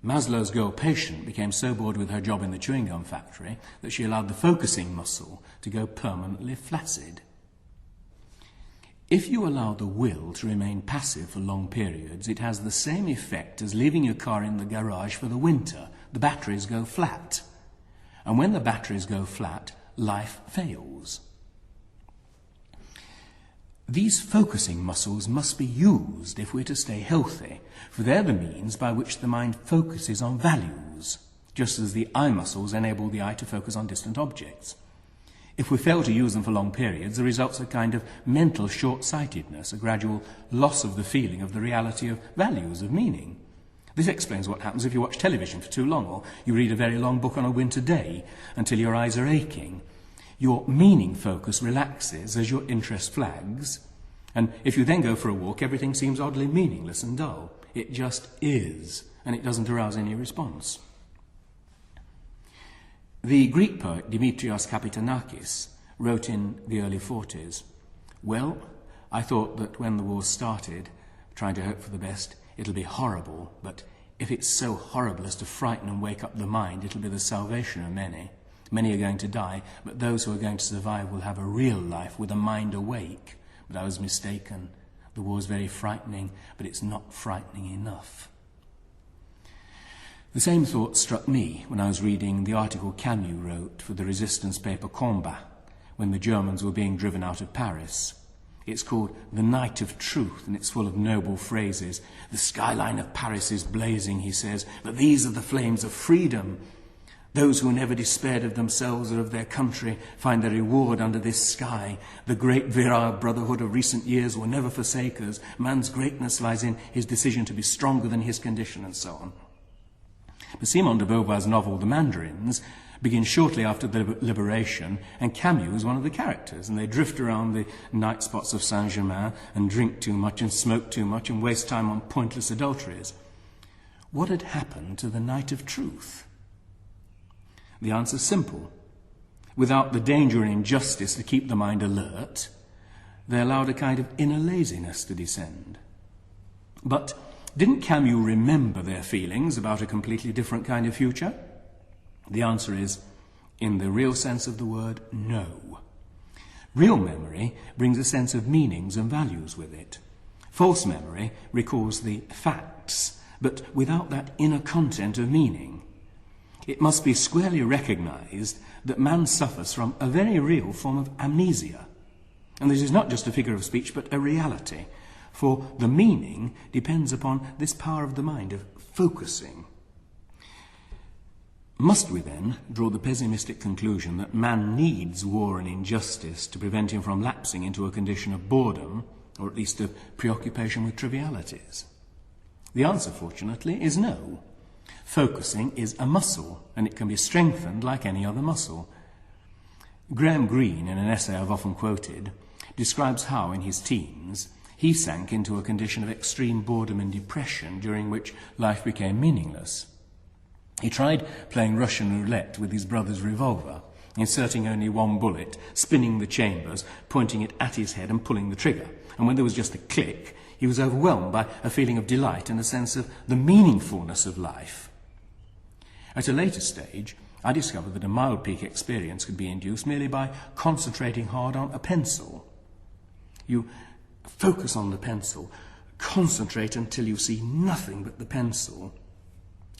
Maslow's girl patient became so bored with her job in the chewing gum factory that she allowed the focusing muscle to go permanently flaccid. If you allow the will to remain passive for long periods, it has the same effect as leaving your car in the garage for the winter. The batteries go flat. And when the batteries go flat, life fails. These focusing muscles must be used if we're to stay healthy, for they're the means by which the mind focuses on values, just as the eye muscles enable the eye to focus on distant objects. If we fail to use them for long periods, the result's a kind of mental short-sightedness, a gradual loss of the feeling of the reality of values, of meaning. This explains what happens if you watch television for too long, or you read a very long book on a winter day until your eyes are aching. Your meaning focus relaxes as your interest flags, and if you then go for a walk, everything seems oddly meaningless and dull. It just is, and it doesn't arouse any response. The Greek poet Dimitrios Kapitanakis wrote in the early 40s, "Well, I thought that when the war started, trying to hope for the best, it'll be horrible, but if it's so horrible as to frighten and wake up the mind, it'll be the salvation of many. Many are going to die, but those who are going to survive will have a real life with a mind awake. But I was mistaken. The war's very frightening, but it's not frightening enough." The same thought struck me when I was reading the article Camus wrote for the resistance paper Combat, when the Germans were being driven out of Paris. It's called The Night of Truth, and it's full of noble phrases. "The skyline of Paris is blazing," he says, "but these are the flames of freedom. Those who never despaired of themselves or of their country find their reward under this sky. The great virile brotherhood of recent years will never forsake us. Man's greatness lies in his decision to be stronger than his condition," and so on. But Simone de Beauvoir's novel The Mandarins begins shortly after the liberation, and Camus is one of the characters, and they drift around the night spots of Saint-Germain and drink too much and smoke too much and waste time on pointless adulteries. What had happened to the night of truth? The answer's simple. Without the danger and injustice to keep the mind alert, they allowed a kind of inner laziness to descend. But didn't Camus remember their feelings about a completely different kind of future? The answer is, in the real sense of the word, no. Real memory brings a sense of meanings and values with it. False memory recalls the facts, but without that inner content of meaning. It must be squarely recognized that man suffers from a very real form of amnesia. And this is not just a figure of speech, but a reality. For the meaning depends upon this power of the mind of focusing. Must we then draw the pessimistic conclusion that man needs war and injustice to prevent him from lapsing into a condition of boredom, or at least of preoccupation with trivialities? The answer, fortunately, is no. Focusing is a muscle, and it can be strengthened like any other muscle. Graham Greene, in an essay I've often quoted, describes how, in his teens, he sank into a condition of extreme boredom and depression during which life became meaningless. He tried playing Russian roulette with his brother's revolver, inserting only one bullet, spinning the chambers, pointing it at his head and pulling the trigger. And when there was just a click, he was overwhelmed by a feeling of delight and a sense of the meaningfulness of life. At a later stage, I discovered that a mild peak experience could be induced merely by concentrating hard on a pencil. You focus on the pencil, concentrate until you see nothing but the pencil,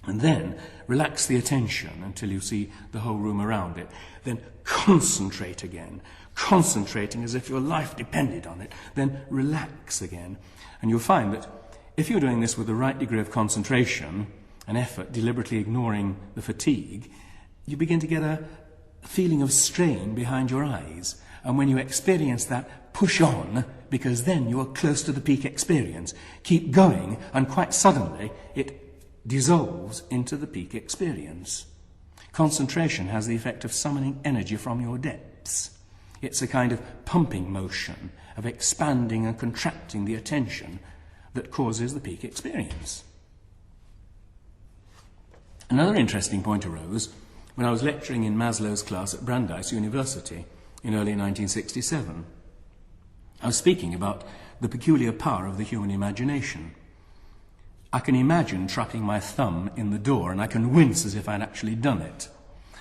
and then relax the attention until you see the whole room around it. Then concentrate again, concentrating as if your life depended on it. Then relax again. And you'll find that if you're doing this with the right degree of concentration, an effort, deliberately ignoring the fatigue, you begin to get a feeling of strain behind your eyes. And when you experience that, push on, because then you are close to the peak experience. Keep going, and quite suddenly it dissolves into the peak experience. Concentration has the effect of summoning energy from your depths. It's a kind of pumping motion of expanding and contracting the attention that causes the peak experience. Another interesting point arose when I was lecturing in Maslow's class at Brandeis University in early 1967. I was speaking about the peculiar power of the human imagination. I can imagine trapping my thumb in the door, and I can wince as if I'd actually done it.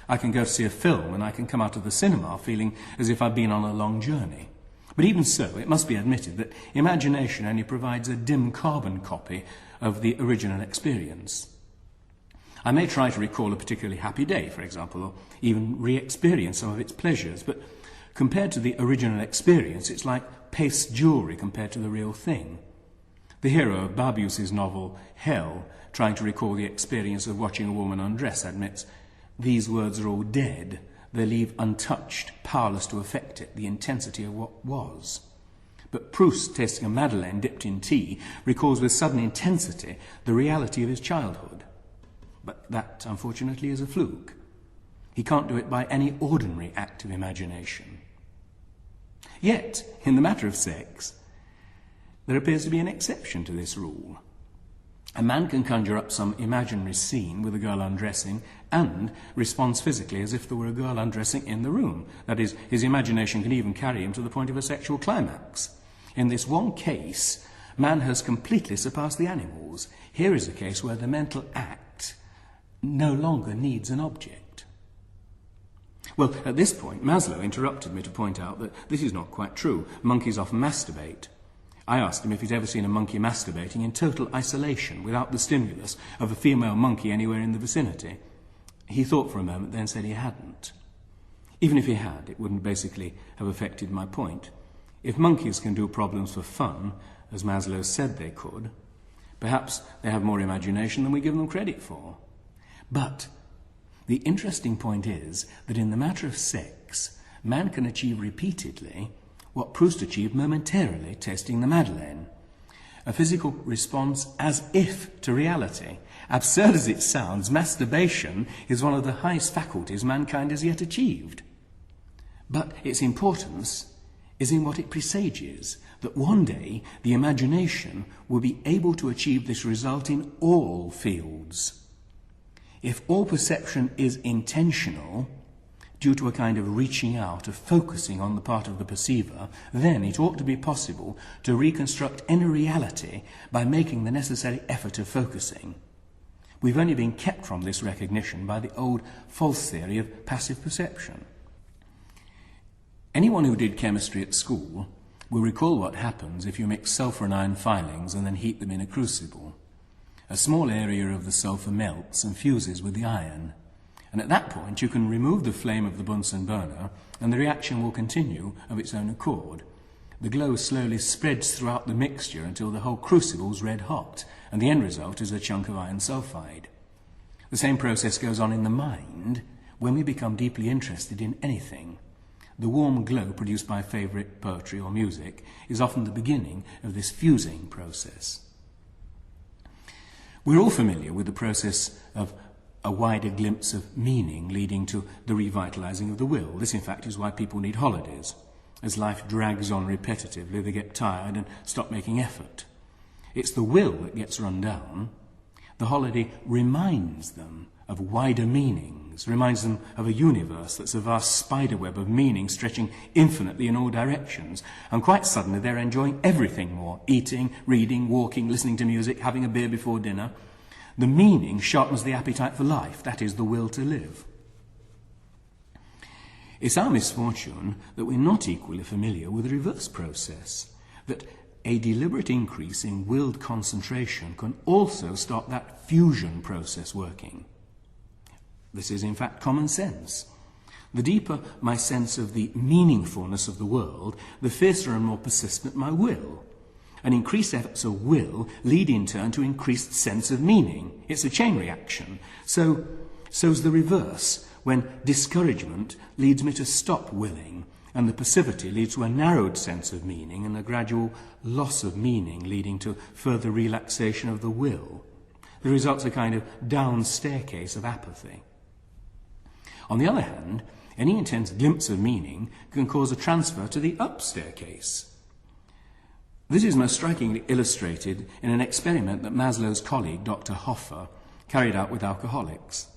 I can go to see a film, and I can come out of the cinema feeling as if I'd been on a long journey. But even so, it must be admitted that imagination only provides a dim carbon copy of the original experience. I may try to recall a particularly happy day, for example, or even re-experience some of its pleasures, but compared to the original experience, it's like paste jewellery compared to the real thing. The hero of Barbius's novel, Hell, trying to recall the experience of watching a woman undress, admits, "These words are all dead. They leave untouched, powerless to affect it, the intensity of what was." But Proust, tasting a madeleine dipped in tea, recalls with sudden intensity the reality of his childhood. But that, unfortunately, is a fluke. He can't do it by any ordinary act of imagination. Yet, in the matter of sex, there appears to be an exception to this rule. A man can conjure up some imaginary scene with a girl undressing and responds physically as if there were a girl undressing in the room. That is, his imagination can even carry him to the point of a sexual climax. In this one case, man has completely surpassed the animals. Here is a case where the mental act no longer needs an object. Well, at this point, Maslow interrupted me to point out that this is not quite true. Monkeys often masturbate. I asked him if he'd ever seen a monkey masturbating in total isolation, without the stimulus of a female monkey anywhere in the vicinity. He thought for a moment, then said he hadn't. Even if he had, it wouldn't basically have affected my point. If monkeys can do problems for fun, as Maslow said they could, perhaps they have more imagination than we give them credit for. But the interesting point is that in the matter of sex, man can achieve repeatedly what Proust achieved momentarily tasting the madeleine. A physical response as if to reality. Absurd as it sounds, masturbation is one of the highest faculties mankind has yet achieved. But its importance is in what it presages, that one day the imagination will be able to achieve this result in all fields. If all perception is intentional, due to a kind of reaching out, of focusing on the part of the perceiver, then it ought to be possible to reconstruct any reality by making the necessary effort of focusing. We've only been kept from this recognition by the old false theory of passive perception. Anyone who did chemistry at school will recall what happens if you mix sulfur and iron filings and then heat them in a crucible. A small area of the sulfur melts and fuses with the iron. And at that point, you can remove the flame of the Bunsen burner, and the reaction will continue of its own accord. The glow slowly spreads throughout the mixture until the whole crucible's red hot, and the end result is a chunk of iron sulfide. The same process goes on in the mind when we become deeply interested in anything. The warm glow produced by favourite poetry or music is often the beginning of this fusing process. We're all familiar with the process of a wider glimpse of meaning leading to the revitalising of the will. This, in fact, is why people need holidays. As life drags on repetitively, they get tired and stop making effort. It's the will that gets run down. The holiday reminds them of wider meanings, reminds them of a universe that's a vast spiderweb of meaning stretching infinitely in all directions, and quite suddenly they're enjoying everything more: eating, reading, walking, listening to music, having a beer before dinner. The meaning sharpens the appetite for life, that is, the will to live. It's our misfortune that we're not equally familiar with the reverse process, that a deliberate increase in willed concentration can also start that fusion process working. This is, in fact, common sense. The deeper my sense of the meaningfulness of the world, the fiercer and more persistent my will. And increased efforts of will lead in turn to increased sense of meaning. It's a chain reaction. So's the reverse, when discouragement leads me to stop willing, and the passivity leads to a narrowed sense of meaning and a gradual loss of meaning leading to further relaxation of the will. The result's a kind of down staircase of apathy. On the other hand, any intense glimpse of meaning can cause a transfer to the up staircase. This is most strikingly illustrated in an experiment that Maslow's colleague, Dr. Hoffer, carried out with alcoholics.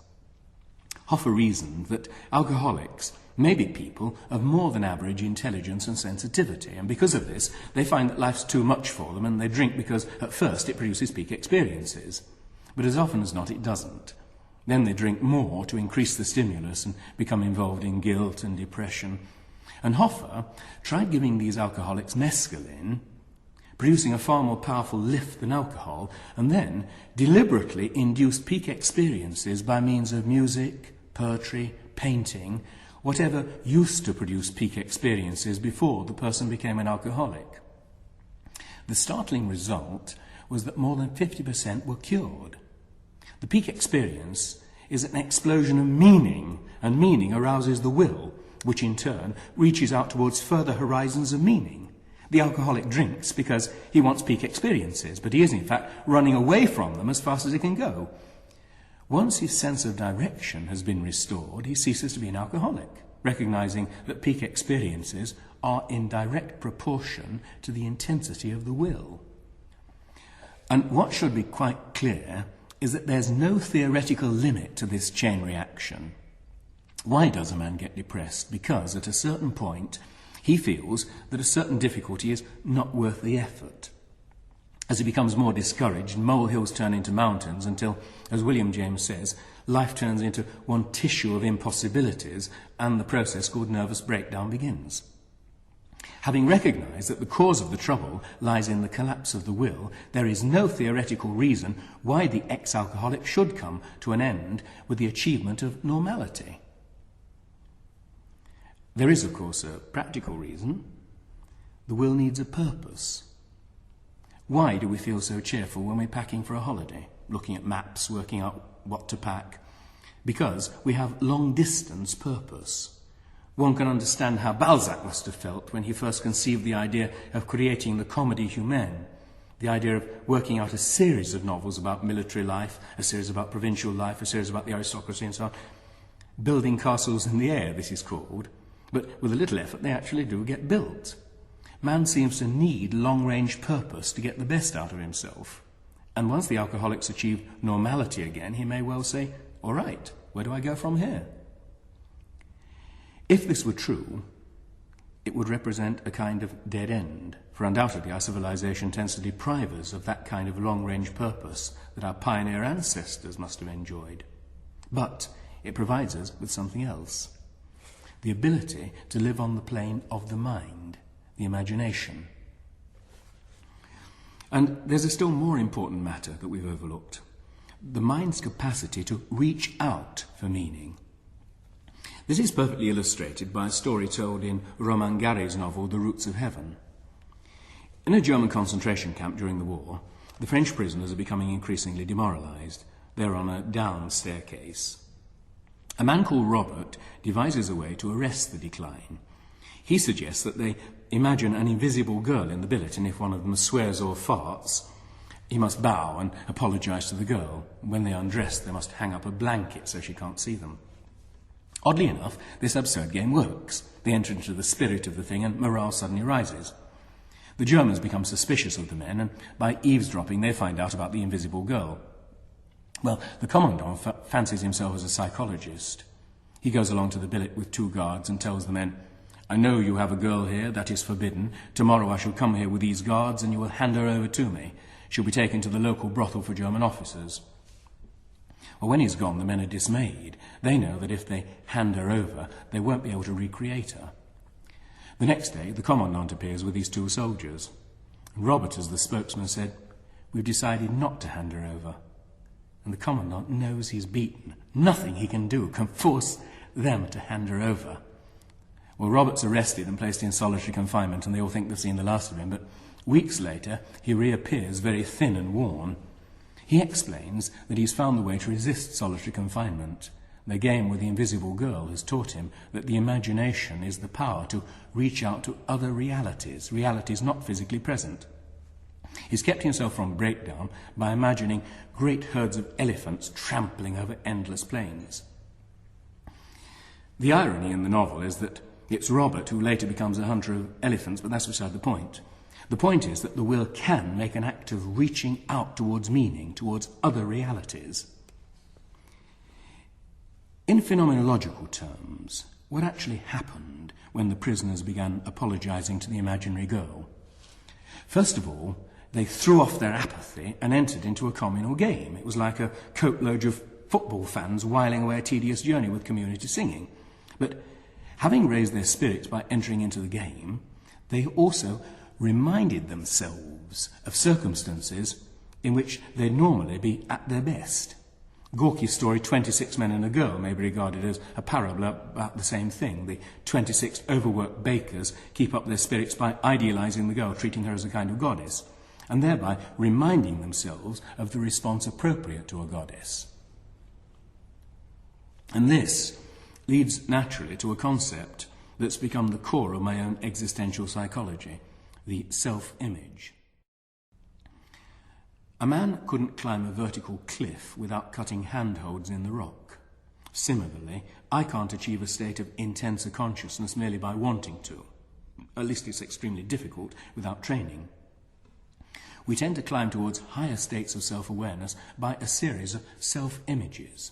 Hoffer reasoned that alcoholics may be people of more than average intelligence and sensitivity, and because of this, they find that life's too much for them, and they drink because, at first, it produces peak experiences. But as often as not, it doesn't. Then they drink more to increase the stimulus and become involved in guilt and depression. And Hoffer tried giving these alcoholics mescaline, producing a far more powerful lift than alcohol, and then deliberately induced peak experiences by means of music, poetry, painting, whatever used to produce peak experiences before the person became an alcoholic. The startling result was that more than 50% were cured. The peak experience is an explosion of meaning, and meaning arouses the will, which in turn reaches out towards further horizons of meaning. The alcoholic drinks because he wants peak experiences, but he is in fact running away from them as fast as he can go. Once his sense of direction has been restored, he ceases to be an alcoholic, recognizing that peak experiences are in direct proportion to the intensity of the will. And what should be quite clear is that there's no theoretical limit to this chain reaction. Why does a man get depressed? Because at a certain point, he feels that a certain difficulty is not worth the effort. As he becomes more discouraged, molehills turn into mountains until, as William James says, life turns into one tissue of impossibilities and the process called nervous breakdown begins. Having recognized that the cause of the trouble lies in the collapse of the will, there is no theoretical reason why the ex-alcoholic should come to an end with the achievement of normality. There is, of course, a practical reason. The will needs a purpose. Why do we feel so cheerful when we're packing for a holiday, looking at maps, working out what to pack? Because we have long-distance purpose. One can understand how Balzac must have felt when he first conceived the idea of creating the Comédie Humaine, the idea of working out a series of novels about military life, a series about provincial life, a series about the aristocracy and so on. Building castles in the air, this is called. But with a little effort, they actually do get built. Man seems to need long-range purpose to get the best out of himself. And once the alcoholics achieve normality again, he may well say, all right, where do I go from here? If this were true, it would represent a kind of dead end, for undoubtedly our civilization tends to deprive us of that kind of long-range purpose that our pioneer ancestors must have enjoyed. But it provides us with something else, the ability to live on the plane of the mind, the imagination. And there's a still more important matter that we've overlooked, the mind's capacity to reach out for meaning. This is perfectly illustrated by a story told in Romain Gary's novel The Roots of Heaven. In a German concentration camp during the war, the French prisoners are becoming increasingly demoralized. They're on a down staircase. A man called Robert devises a way to arrest the decline. He suggests that they imagine an invisible girl in the billet, and if one of them swears or farts, he must bow and apologize to the girl. When they undress, they must hang up a blanket so she can't see them. Oddly enough, this absurd game works. They enter into the spirit of the thing and morale suddenly rises. The Germans become suspicious of the men, and by eavesdropping they find out about the invisible girl. Well, the commandant fancies himself as a psychologist. He goes along to the billet with 2 guards and tells the men, "I know you have a girl here, that is forbidden. Tomorrow I shall come here with these guards and you will hand her over to me. She'll be taken to the local brothel for German officers." Well, when he's gone, the men are dismayed. They know that if they hand her over, they won't be able to recreate her. The next day, the commandant appears with his 2 soldiers. Robert, as the spokesman, said, "We've decided not to hand her over." And the commandant knows he's beaten. Nothing he can do can force them to hand her over. Well, Robert's arrested and placed in solitary confinement, and they all think they've seen the last of him, but weeks later, he reappears very thin and worn. He explains that he's found the way to resist solitary confinement. The game with the invisible girl has taught him that the imagination is the power to reach out to other realities, realities not physically present. He's kept himself from breakdown by imagining great herds of elephants trampling over endless plains. The irony in the novel is that it's Robert who later becomes a hunter of elephants, but that's beside the point. The point is that the will can make an act of reaching out towards meaning, towards other realities. In phenomenological terms, what actually happened when the prisoners began apologizing to the imaginary girl? First of all, they threw off their apathy and entered into a communal game. It was like a coatload of football fans whiling away a tedious journey with community singing. But having raised their spirits by entering into the game, they also reminded themselves of circumstances in which they'd normally be at their best. Gorky's story, 26 Men and a Girl, may be regarded as a parable about the same thing. The 26 overworked bakers keep up their spirits by idealizing the girl, treating her as a kind of goddess, and thereby reminding themselves of the response appropriate to a goddess. And this leads naturally to a concept that's become the core of my own existential psychology, the self-image. A man couldn't climb a vertical cliff without cutting handholds in the rock. Similarly, I can't achieve a state of intenser consciousness merely by wanting to. At least it's extremely difficult without training. We tend to climb towards higher states of self-awareness by a series of self-images.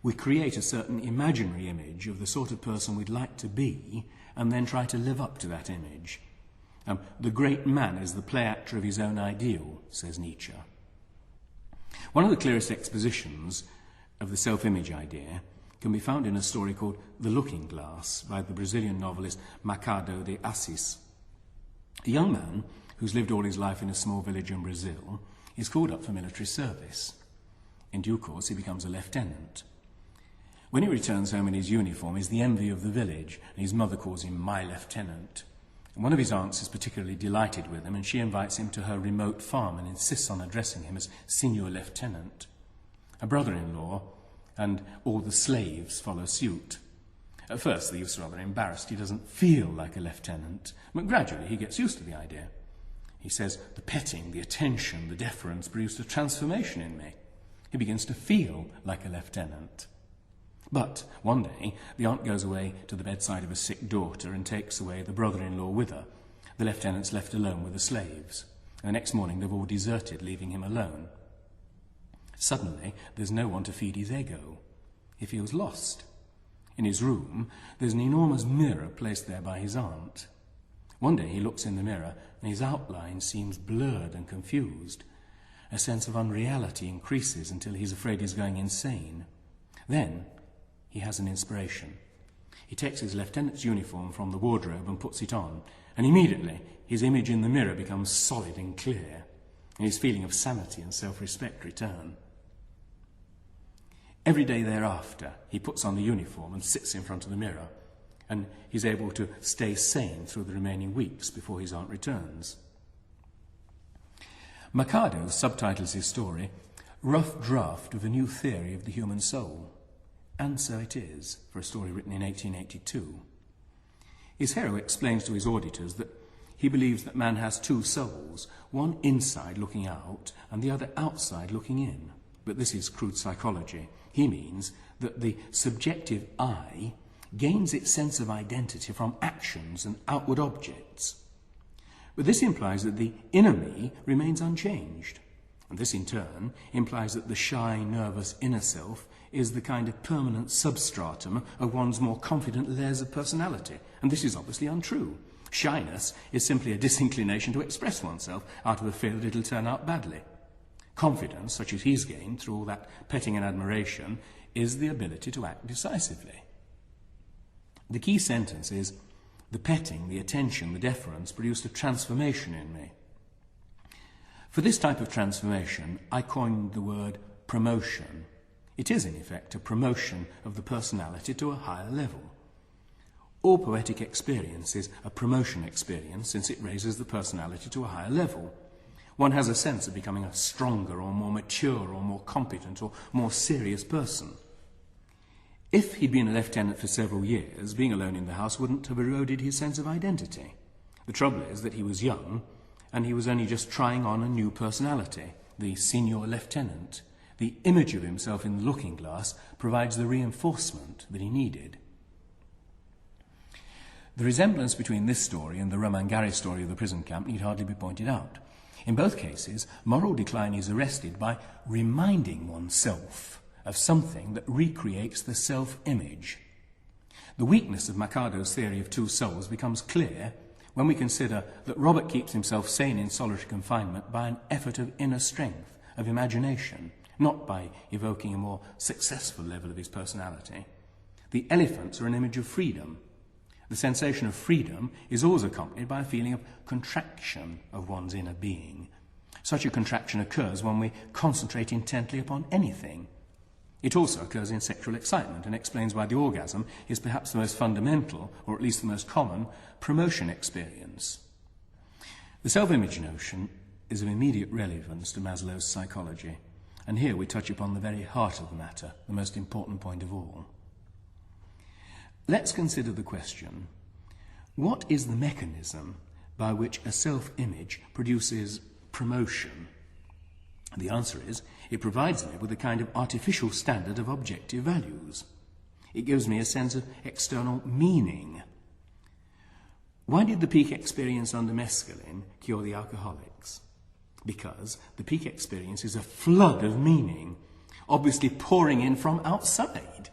We create a certain imaginary image of the sort of person we'd like to be, and then try to live up to that image. The great man is the play actor of his own ideal, says Nietzsche. One of the clearest expositions of the self-image idea can be found in a story called The Looking Glass by the Brazilian novelist Machado de Assis. A young man who's lived all his life in a small village in Brazil is called up for military service. In due course, he becomes a lieutenant. When he returns home in his uniform, he's the envy of the village, and his mother calls him my lieutenant. And one of his aunts is particularly delighted with him, and she invites him to her remote farm and insists on addressing him as Signor Lieutenant. A brother-in-law and all the slaves follow suit. At first, the youth's rather embarrassed. He doesn't feel like a lieutenant, but gradually he gets used to the idea. He says, the petting, the attention, the deference produced a transformation in me. He begins to feel like a lieutenant. But one day, the aunt goes away to the bedside of a sick daughter and takes away the brother-in-law with her. The lieutenant's left alone with the slaves. And the next morning, they've all deserted, leaving him alone. Suddenly, there's no one to feed his ego. He feels lost. In his room, there's an enormous mirror placed there by his aunt. One day he looks in the mirror and his outline seems blurred and confused. A sense of unreality increases until he's afraid he's going insane. Then he has an inspiration. He takes his lieutenant's uniform from the wardrobe and puts it on, and immediately his image in the mirror becomes solid and clear, and his feeling of sanity and self-respect return. Every day thereafter, he puts on the uniform and sits in front of the mirror, and he's able to stay sane through the remaining weeks before his aunt returns. Mercado subtitles his story, Rough Draft of a New Theory of the Human Soul. And so it is, for a story written in 1882. His hero explains to his auditors that he believes that man has two souls, one inside looking out and the other outside looking in. But this is crude psychology. He means that the subjective I gains its sense of identity from actions and outward objects. But this implies that the inner me remains unchanged. And this in turn implies that the shy, nervous inner self is the kind of permanent substratum of one's more confident layers of personality. And this is obviously untrue. Shyness is simply a disinclination to express oneself out of a fear that it'll turn out badly. Confidence, such as he's gained through all that petting and admiration, is the ability to act decisively. The key sentence is, the petting, the attention, the deference produced a transformation in me. For this type of transformation, I coined the word promotion. It is, in effect, a promotion of the personality to a higher level. All poetic experience is a promotion experience, since it raises the personality to a higher level. One has a sense of becoming a stronger or more mature or more competent or more serious person. If he'd been a lieutenant for several years, being alone in the house wouldn't have eroded his sense of identity. The trouble is that he was young, and he was only just trying on a new personality, the senior lieutenant. The image of himself in the looking glass provides the reinforcement that he needed. The resemblance between this story and the Roman Gary story of the prison camp need hardly be pointed out. In both cases, moral decline is arrested by reminding oneself of something that recreates the self-image. The weakness of Mercado's theory of two souls becomes clear when we consider that Robert keeps himself sane in solitary confinement by an effort of inner strength, of imagination, not by evoking a more successful level of his personality. The elephants are an image of freedom. The sensation of freedom is always accompanied by a feeling of contraction of one's inner being. Such a contraction occurs when we concentrate intently upon anything. It also occurs in sexual excitement and explains why the orgasm is perhaps the most fundamental, or at least the most common, promotion experience. The self-image notion is of immediate relevance to Maslow's psychology, and here we touch upon the very heart of the matter, the most important point of all. Let's consider the question, what is the mechanism by which a self-image produces promotion? The answer is, it provides me with a kind of artificial standard of objective values. It gives me a sense of external meaning. Why did the peak experience under mescaline cure the alcoholics? Because the peak experience is a flood of meaning, obviously pouring in from outside.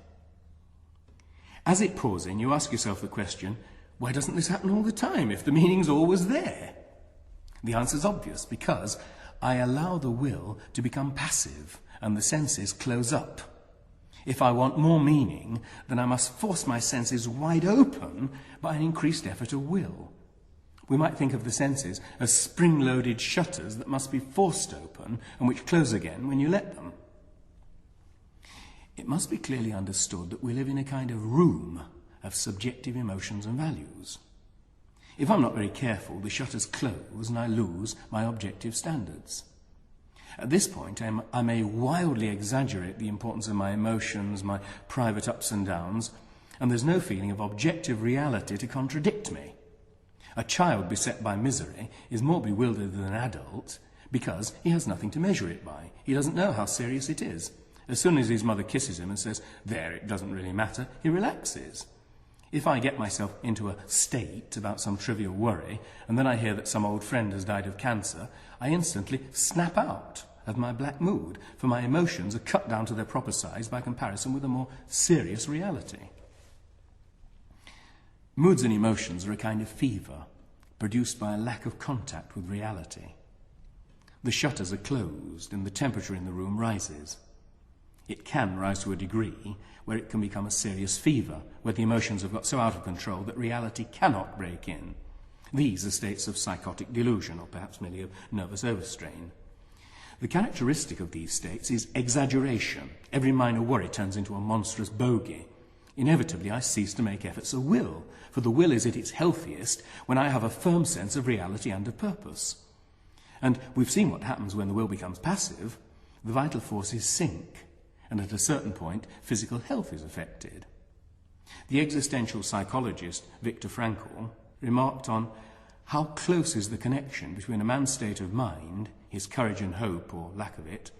As it pours in, you ask yourself the question, why doesn't this happen all the time if the meaning's always there? The answer's obvious, because I allow the will to become passive and the senses close up. If I want more meaning, then I must force my senses wide open by an increased effort of will. We might think of the senses as spring-loaded shutters that must be forced open and which close again when you let them. It must be clearly understood that we live in a kind of room of subjective emotions and values. If I'm not very careful, the shutters close and I lose my objective standards. At this point, I may wildly exaggerate the importance of my emotions, my private ups and downs, and there's no feeling of objective reality to contradict me. A child beset by misery is more bewildered than an adult because he has nothing to measure it by. He doesn't know how serious it is. As soon as his mother kisses him and says, "There, it doesn't really matter," he relaxes. If I get myself into a state about some trivial worry, and then I hear that some old friend has died of cancer, I instantly snap out of my black mood, for my emotions are cut down to their proper size by comparison with a more serious reality. Moods and emotions are a kind of fever produced by a lack of contact with reality. The shutters are closed and the temperature in the room rises. It can rise to a degree where it can become a serious fever, where the emotions have got so out of control that reality cannot break in. These are states of psychotic delusion, or perhaps merely of nervous overstrain. The characteristic of these states is exaggeration. Every minor worry turns into a monstrous bogey. Inevitably, I cease to make efforts of will, for the will is at its healthiest when I have a firm sense of reality and of purpose. And we've seen what happens when the will becomes passive. The vital forces sink, and at a certain point, physical health is affected. The existential psychologist Viktor Frankl remarked on how close is the connection between a man's state of mind, his courage and hope, or lack of it,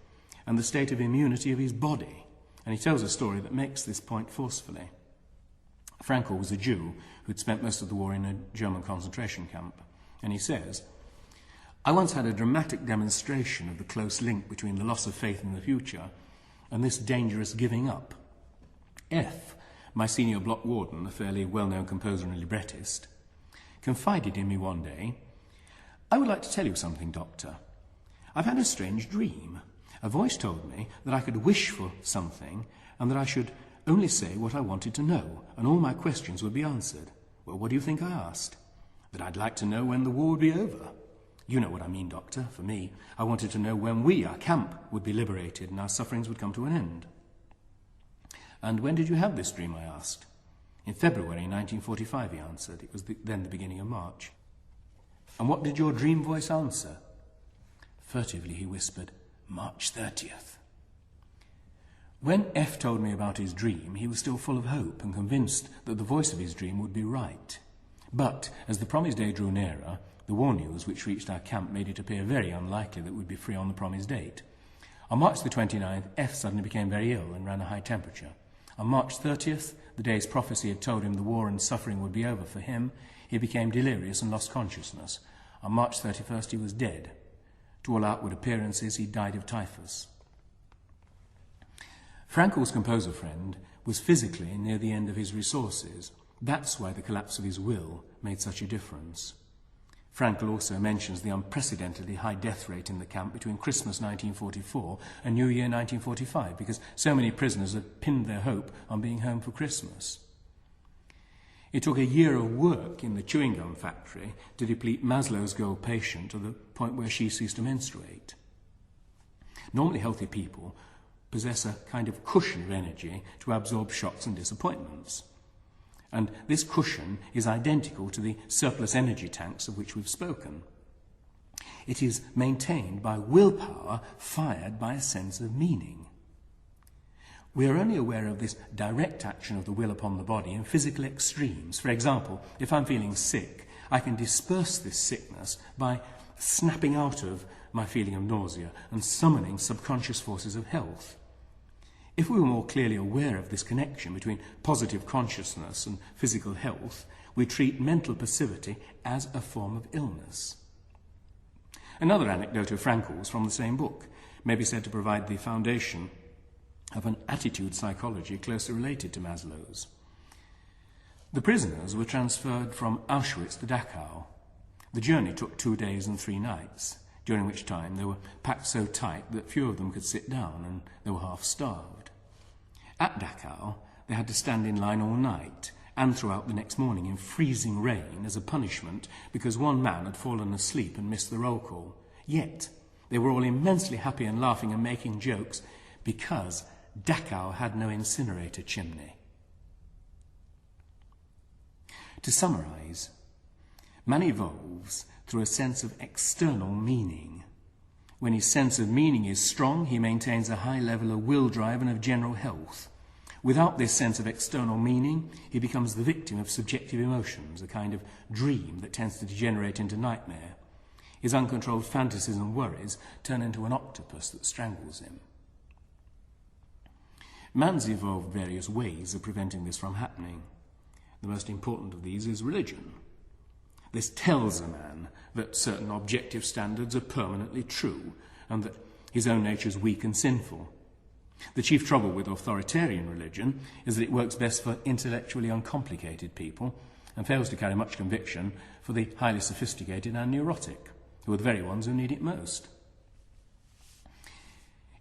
and the state of immunity of his body. And he tells a story that makes this point forcefully. Frankl was a Jew who'd spent most of the war in a German concentration camp, and he says, "I once had a dramatic demonstration of the close link between the loss of faith in the future and this dangerous giving up. F, my senior block warden, a fairly well-known composer and librettist, confided in me one day, 'I would like to tell you something, Doctor. I've had a strange dream. A voice told me that I could wish for something and that I should only say what I wanted to know, and all my questions would be answered.' Well, what do you think I asked? That I'd like to know when the war would be over. You know what I mean, Doctor. For me, I wanted to know when we, our camp, would be liberated and our sufferings would come to an end." "And when did you have this dream?" I asked. "In February 1945, he answered. It was then the beginning of March." "And what did your dream voice answer?" Furtively he whispered, "March 30th. When F told me about his dream, he was still full of hope and convinced that the voice of his dream would be right. But as the promised day drew nearer, the war news which reached our camp made it appear very unlikely that we'd be free on the promised date. On March the 29th, F suddenly became very ill and ran a high temperature. On March 30th, the day's prophecy had told him the war and suffering would be over for him. He became delirious and lost consciousness. On March 31st, he was dead. To all outward appearances, he died of typhus." Frankl's composer friend was physically near the end of his resources. That's why the collapse of his will made such a difference. Frankl also mentions the unprecedentedly high death rate in the camp between Christmas 1944 and New Year 1945, because so many prisoners had pinned their hope on being home for Christmas. It took a year of work in the chewing gum factory to deplete Maslow's girl patient to the point where she ceased to menstruate. Normally healthy people possess a kind of cushion of energy to absorb shocks and disappointments. And this cushion is identical to the surplus energy tanks of which we've spoken. It is maintained by willpower fired by a sense of meaning. We are only aware of this direct action of the will upon the body in physical extremes. For example, if I'm feeling sick, I can disperse this sickness by snapping out of my feeling of nausea and summoning subconscious forces of health. If we were more clearly aware of this connection between positive consciousness and physical health, we treat mental passivity as a form of illness. Another anecdote of Frankl's from the same book may be said to provide the foundation of an attitude psychology closely related to Maslow's. The prisoners were transferred from Auschwitz to Dachau. The journey took 2 days and 3 nights, during which time they were packed so tight that few of them could sit down and they were half-starved. At Dachau, they had to stand in line all night and throughout the next morning in freezing rain as a punishment because one man had fallen asleep and missed the roll call. Yet, they were all immensely happy and laughing and making jokes because Dachau had no incinerator chimney. To summarize, man evolves through a sense of external meaning. When his sense of meaning is strong, he maintains a high level of will drive and of general health. Without this sense of external meaning, he becomes the victim of subjective emotions, a kind of dream that tends to degenerate into nightmare. His uncontrolled fantasies and worries turn into an octopus that strangles him. Man's evolved various ways of preventing this from happening. The most important of these is religion. This tells a man that certain objective standards are permanently true and that his own nature is weak and sinful. The chief trouble with authoritarian religion is that it works best for intellectually uncomplicated people, and fails to carry much conviction for the highly sophisticated and neurotic, who are the very ones who need it most.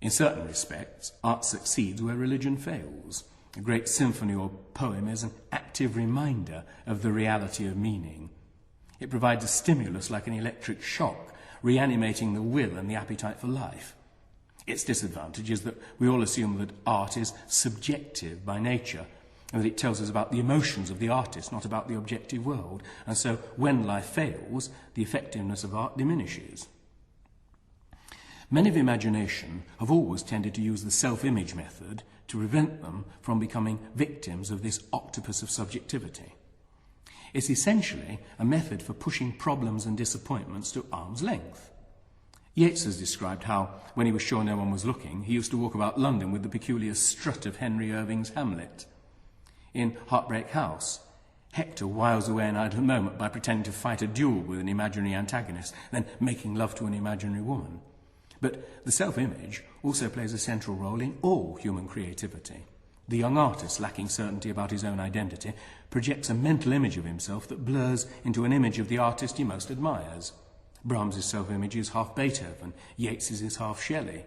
In certain respects, art succeeds where religion fails. A great symphony or poem is an active reminder of the reality of meaning. It provides a stimulus like an electric shock, reanimating the will and the appetite for life. Its disadvantage is that we all assume that art is subjective by nature, and that it tells us about the emotions of the artist, not about the objective world. And so, when life fails, the effectiveness of art diminishes. Men of imagination have always tended to use the self-image method to prevent them from becoming victims of this octopus of subjectivity. It's essentially a method for pushing problems and disappointments to arm's length. Yeats has described how, when he was sure no one was looking, he used to walk about London with the peculiar strut of Henry Irving's Hamlet. In Heartbreak House, Hector whiles away an idle moment by pretending to fight a duel with an imaginary antagonist, then making love to an imaginary woman. But the self-image also plays a central role in all human creativity. The young artist, lacking certainty about his own identity, projects a mental image of himself that blurs into an image of the artist he most admires. Brahms's self-image is half Beethoven, Yeats's is half Shelley.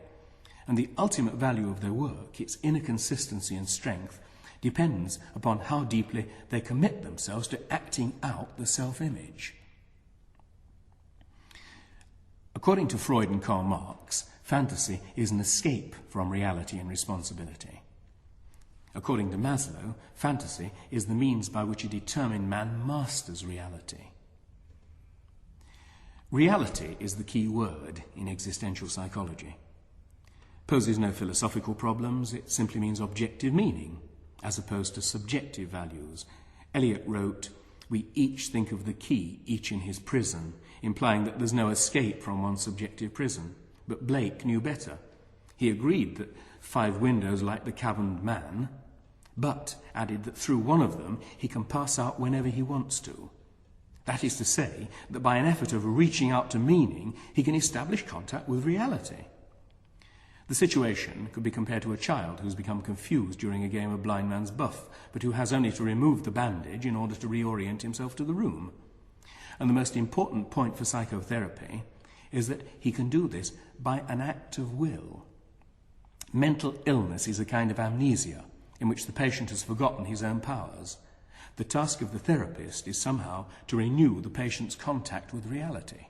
And the ultimate value of their work, its inner consistency and strength, depends upon how deeply they commit themselves to acting out the self-image. According to Freud and Karl Marx, fantasy is an escape from reality and responsibility. According to Maslow, fantasy is the means by which a determined man masters reality. Reality is the key word in existential psychology. Poses no philosophical problems, it simply means objective meaning, as opposed to subjective values. Eliot wrote, "We each think of the key, each in his prison," implying that there's no escape from one's subjective prison. But Blake knew better. He agreed that 5 windows light the caverned man, but added that through one of them he can pass out whenever he wants to. That is to say, that by an effort of reaching out to meaning, he can establish contact with reality. The situation could be compared to a child who's become confused during a game of blind man's buff, but who has only to remove the bandage in order to reorient himself to the room. And the most important point for psychotherapy is that he can do this by an act of will. Mental illness is a kind of amnesia in which the patient has forgotten his own powers. The task of the therapist is somehow to renew the patient's contact with reality.